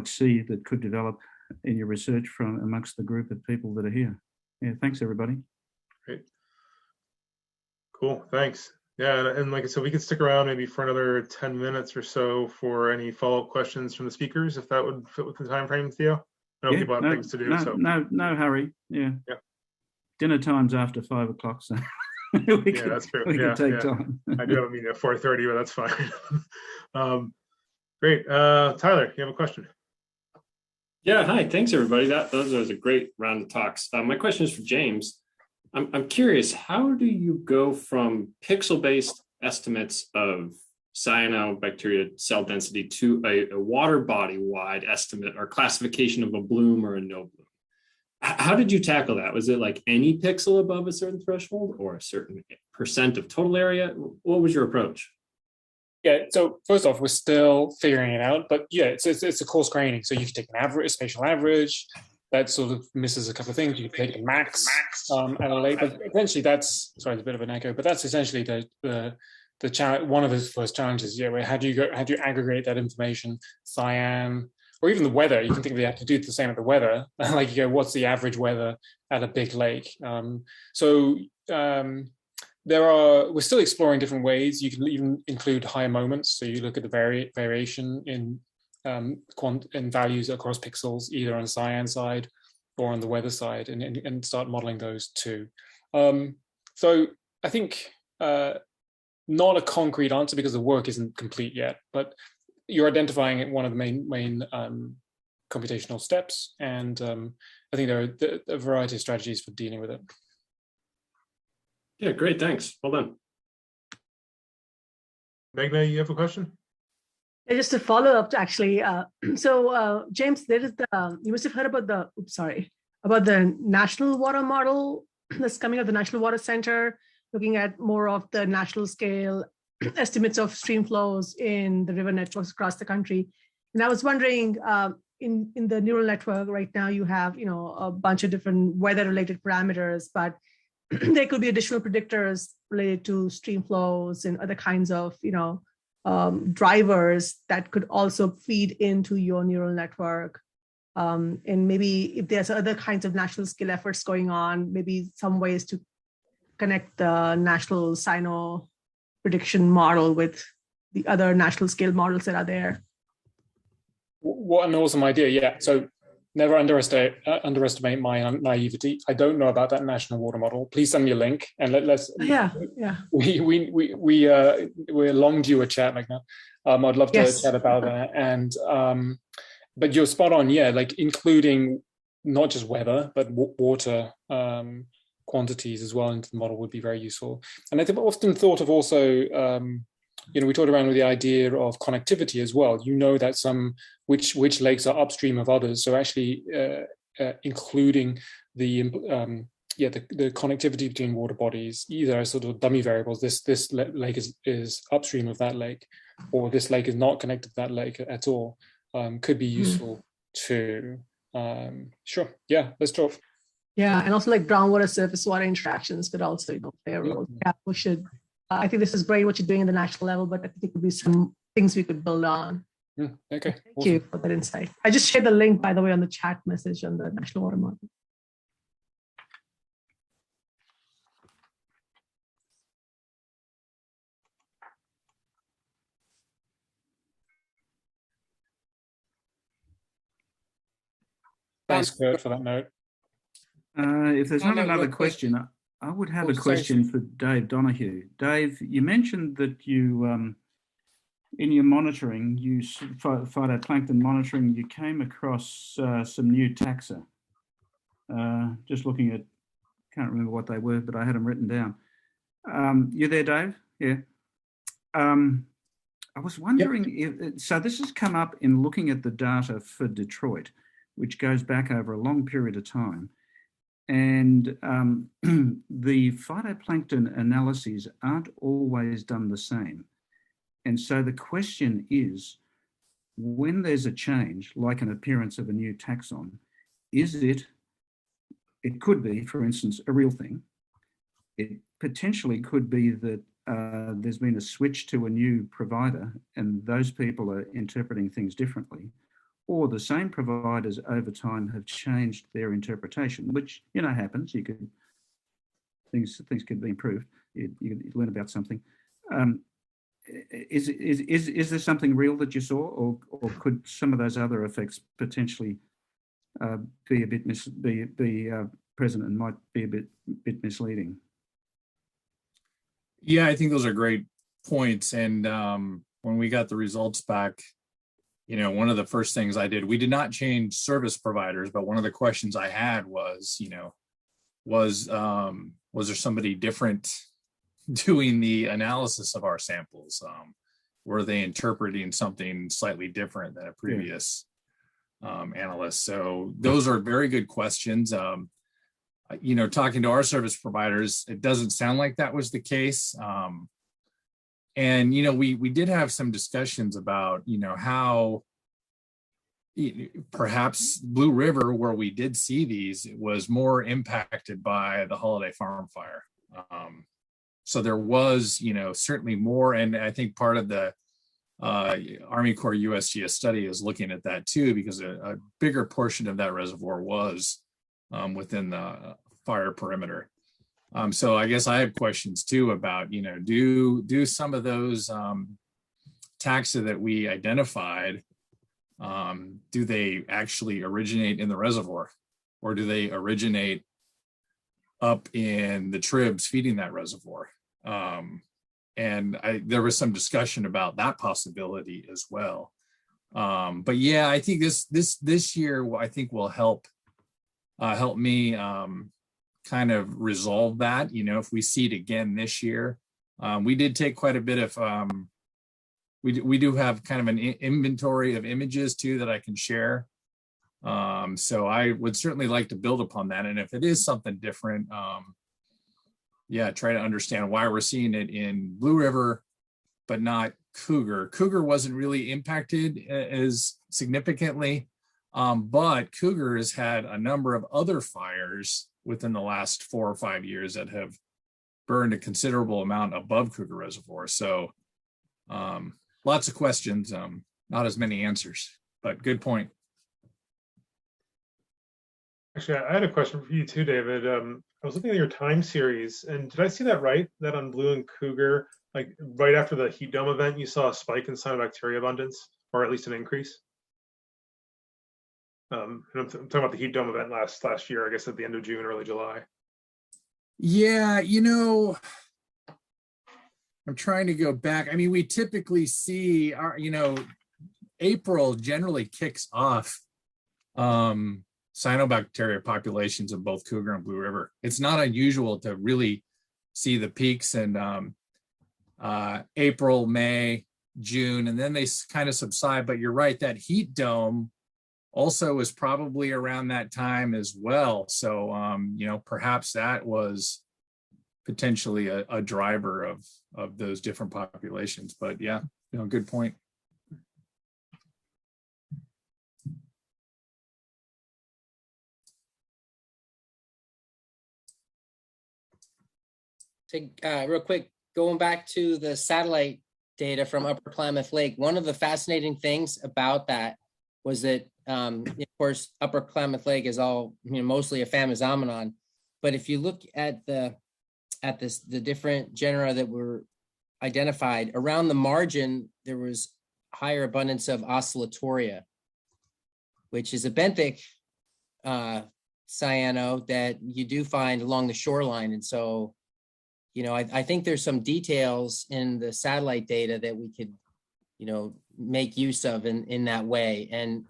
see that could develop in your research from amongst the group of people that are here. Yeah, thanks everybody. Great. Cool. Thanks. Yeah, and like I said, we could stick around maybe for another 10 minutes or so for any follow-up questions from the speakers, if that would fit with the time frame, Theo. I know people have things to do. No hurry. Yeah. Dinner time's after 5 o'clock, so that's true. We can take time. I do have a meeting at 4:30, but that's fine. Great. Tyler, you have a question? Yeah, hi. Thanks, everybody. That was a great round of talks. My question is for James. I'm curious, how do you go from pixel-based estimates of cyanobacteria cell density to a water body-wide estimate or classification of a bloom or a no bloom? How did you tackle that? Was it like any pixel above a certain threshold or a certain percent of total area? What was your approach? Yeah, so first off, we're still figuring it out, but yeah, it's a coarse graining. So you can take an average, a spatial average, that sort of misses a couple of things. You can take a max at a late, but essentially that's, sorry, it's a bit of an echo, but that's essentially the challenge. One of the first challenges, where how do you aggregate that information, cyan, or even the weather? You can think we have to do the same at the weather. Like you go, what's the average weather at a big lake? We're still exploring different ways. You can even include higher moments. So you look at the variation in values across pixels, either on the cyan side or on the weather side, and start modeling those too. So I think not a concrete answer because the work isn't complete yet, but you're identifying one of the main computational steps, and I think there are a variety of strategies for dealing with it. Yeah, great, thanks. Well done. Meghna, you have a question? Yeah, just to follow up, actually. James, there is you must have heard about the national water model that's coming out, the National Water Center, looking at more of the national scale estimates of stream flows in the river networks across the country. And I was wondering, in the neural network right now, you have a bunch of different weather-related parameters, but there could be additional predictors related to stream flows and other kinds of drivers that could also feed into your neural network. And maybe if there's other kinds of national scale efforts going on, maybe some ways to connect the national cyano prediction model with the other national scale models that are there. What an awesome idea. Yeah. So never underestimate my naivety. I don't know about that national water model. Please send me a link and let's. Yeah. We're long due a chat like that. I'd love to chat about that. And but you're spot on. Yeah, like including not just weather but water quantities as well into the model would be very useful. And I think I've often thought of also. We talked around with the idea of connectivity as well. That which lakes are upstream of others. So actually including the connectivity between water bodies, either as sort of dummy variables. This lake is upstream of that lake, or this lake is not connected to that lake at all. Could be useful too. Sure. Yeah. Let's talk. Yeah, and also like groundwater surface water interactions could also play a role. Yeah, we should. I think this is great what you're doing in the national level, but I think there could be some things we could build on. Okay. Thank you for that insight. I just shared the link, by the way, on the chat message on the National Water Model. Thanks, Kurt, for that note. If there's not another question, I would have a question for Dave Donoghue. Dave, you mentioned that you, in your monitoring, phytoplankton monitoring, you came across some new taxa. Just looking at, can't remember what they were, but I had them written down. You there, Dave? Yeah. I was wondering, if, so this has come up in looking at the data for Detroit, which goes back over a long period of time. And the phytoplankton analyses aren't always done the same. And so the question is, when there's a change, like an appearance of a new taxon, is it could be, for instance, a real thing. It potentially could be that there's been a switch to a new provider and those people are interpreting things differently, or the same providers over time have changed their interpretation, which, you know, happens. You could, things could be improved. You learn about something. Is there something real that you saw, or could some of those other effects potentially be a bit present and might be a bit misleading? Yeah, I think those are great points. And when we got the results back, you know, one of the first things I did, we did not change service providers, but one of the questions I had was, you know, was there somebody different doing the analysis of our samples? Were they interpreting something slightly different than a previous analyst? So those are very good questions. You know, talking to our service providers, it doesn't sound like that was the case. And, you know, we did have some discussions about, you know, how perhaps Blue River, where we did see these, it was more impacted by the Holiday Farm fire. So there was, you know, certainly more. And I think part of the Army Corps USGS study is looking at that too, because a bigger portion of that reservoir was within the fire perimeter. So I guess I have questions too about, you know, do some of those taxa that we identified, do they actually originate in the reservoir, or do they originate up in the tribs feeding that reservoir? And there was some discussion about that possibility as well. But yeah, I think this year I think will help me kind of resolve that. You know, if we see it again this year, we did take quite a bit of, we do have kind of an inventory of images too that I can share. So I would certainly like to build upon that. And if it is something different, yeah, try to understand why we're seeing it in Blue River, but not Cougar. Cougar wasn't really impacted as significantly. But Cougar has had a number of other fires within the last 4 or 5 years that have burned a considerable amount above Cougar Reservoir. So lots of questions, not as many answers, but good point. Actually, I had a question for you too, David. I was looking at your time series, and did I see that right? That on Blue and Cougar, like right after the heat dome event, you saw a spike in cyanobacteria abundance, or at least an increase? And I'm talking about the heat dome event last year, I guess at the end of June, early July. Yeah, you know, I'm trying to go back. I mean, we typically see our, you know, April generally kicks off cyanobacteria populations of both Cougar and Blue River. It's not unusual to really see the peaks in April, May, June, and then they kind of subside. But you're right, that heat dome also was probably around that time as well. So, you know, perhaps that was potentially a driver of those different populations. But yeah, you know, good point. Real quick, going back to the satellite data from Upper Klamath Lake, one of the fascinating things about that was that, of course, Upper Klamath Lake is all, you know, mostly a Aphanizomend. But if you look at the different genera that were identified, around the margin, there was higher abundance of oscillatoria, which is a benthic cyano that you do find along the shoreline. And so, I think there's some details in the satellite data that we could, make use of in that way. And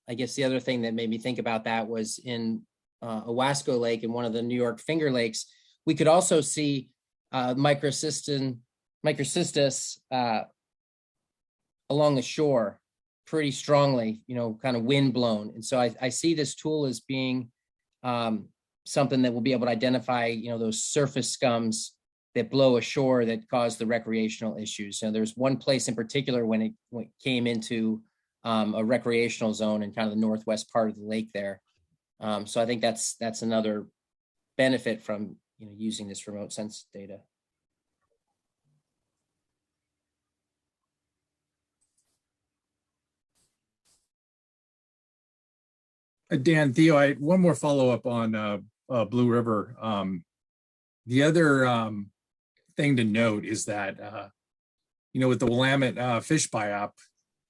I guess the other thing that made me think about that was in Owasco Lake, in one of the New York Finger Lakes, we could also see microcystis along the shore pretty strongly, kind of wind blown. And so I see this tool as being something that will be able to identify, those surface scums that blow ashore that cause the recreational issues. So there's one place in particular when it came into a recreational zone in kind of the northwest part of the lake there. So I think that's another benefit from using this remote sense data. Dan, Theo, I one more follow up on Blue River. The other thing to note is that with the Willamette fish biop,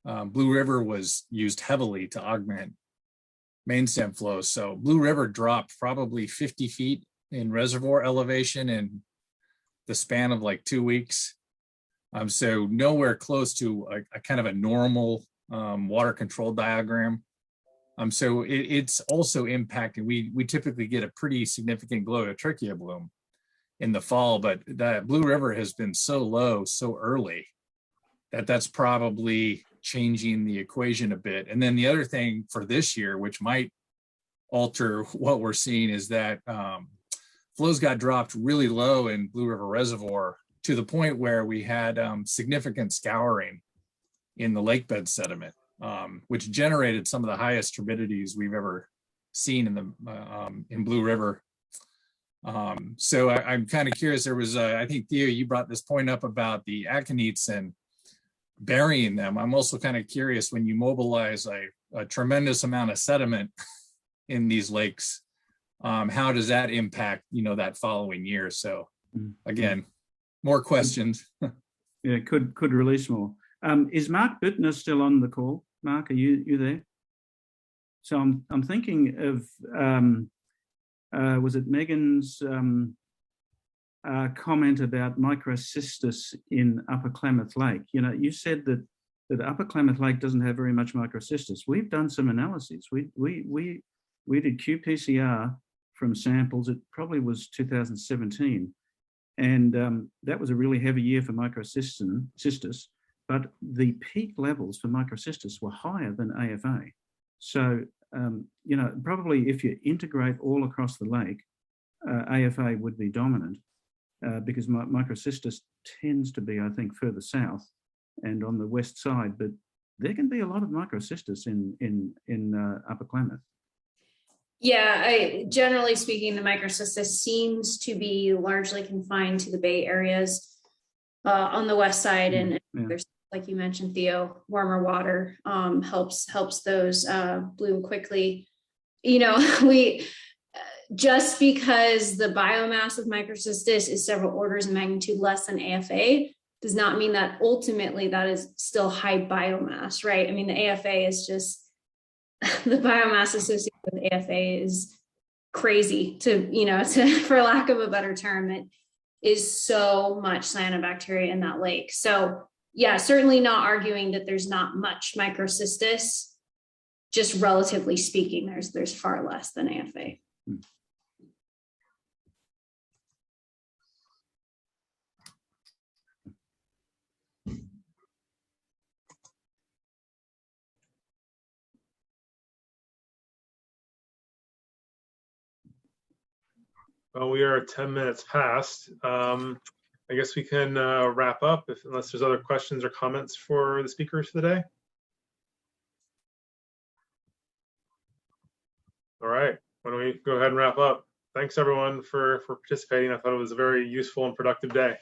Blue River was used heavily to augment main stem flow. So Blue River dropped probably 50 feet in reservoir elevation in the span of like 2 weeks. So nowhere close to a kind of a normal water control diagram. So it's also impacting. We typically get a pretty significant Glototrichia bloom in the fall, but that Blue River has been so low so early that that's probably changing the equation a bit. And then the other thing for this year, which might alter what we're seeing, is that flows got dropped really low in Blue River Reservoir to the point where we had significant scouring in the lake bed sediment, which generated some of the highest turbidities we've ever seen in Blue River. So I'm kind of curious. There was, I think, Theo, you brought this point up about the aconites and burying them. I'm also kind of curious, when you mobilize a tremendous amount of sediment in these lakes, how does that impact, that following year? So again, more questions. Yeah, could release more. Is Mark Bittner still on the call? Mark, are you there? So I'm thinking of, was it Megan's comment about microcystis in Upper Klamath Lake? You said that Upper Klamath Lake doesn't have very much microcystis. We've done some analyses. We did qPCR from samples. It probably was 2017, and that was a really heavy year for microcystis. But the peak levels for microcystis were higher than AFA. So, probably if you integrate all across the lake, AFA would be dominant because microcystis tends to be, I think, further south and on the west side. But there can be a lot of microcystis in Upper Klamath. Yeah, generally speaking, the microcystis seems to be largely confined to the Bay areas on the west side, and there's, like you mentioned, Theo, warmer water helps those bloom quickly. We just because the biomass of microcystis is several orders of magnitude less than AFA does not mean that ultimately that is still high biomass, right? I mean, the AFA is just the biomass associated with AFA is crazy for lack of a better term. It is so much cyanobacteria in that lake. So yeah, certainly not arguing that there's not much microcystis, just relatively speaking, there's far less than AFA. Well, we are 10 minutes past. I guess we can wrap up unless there's other questions or comments for the speakers for the day. All right, why don't we go ahead and wrap up? Thanks everyone for participating. I thought it was a very useful and productive day.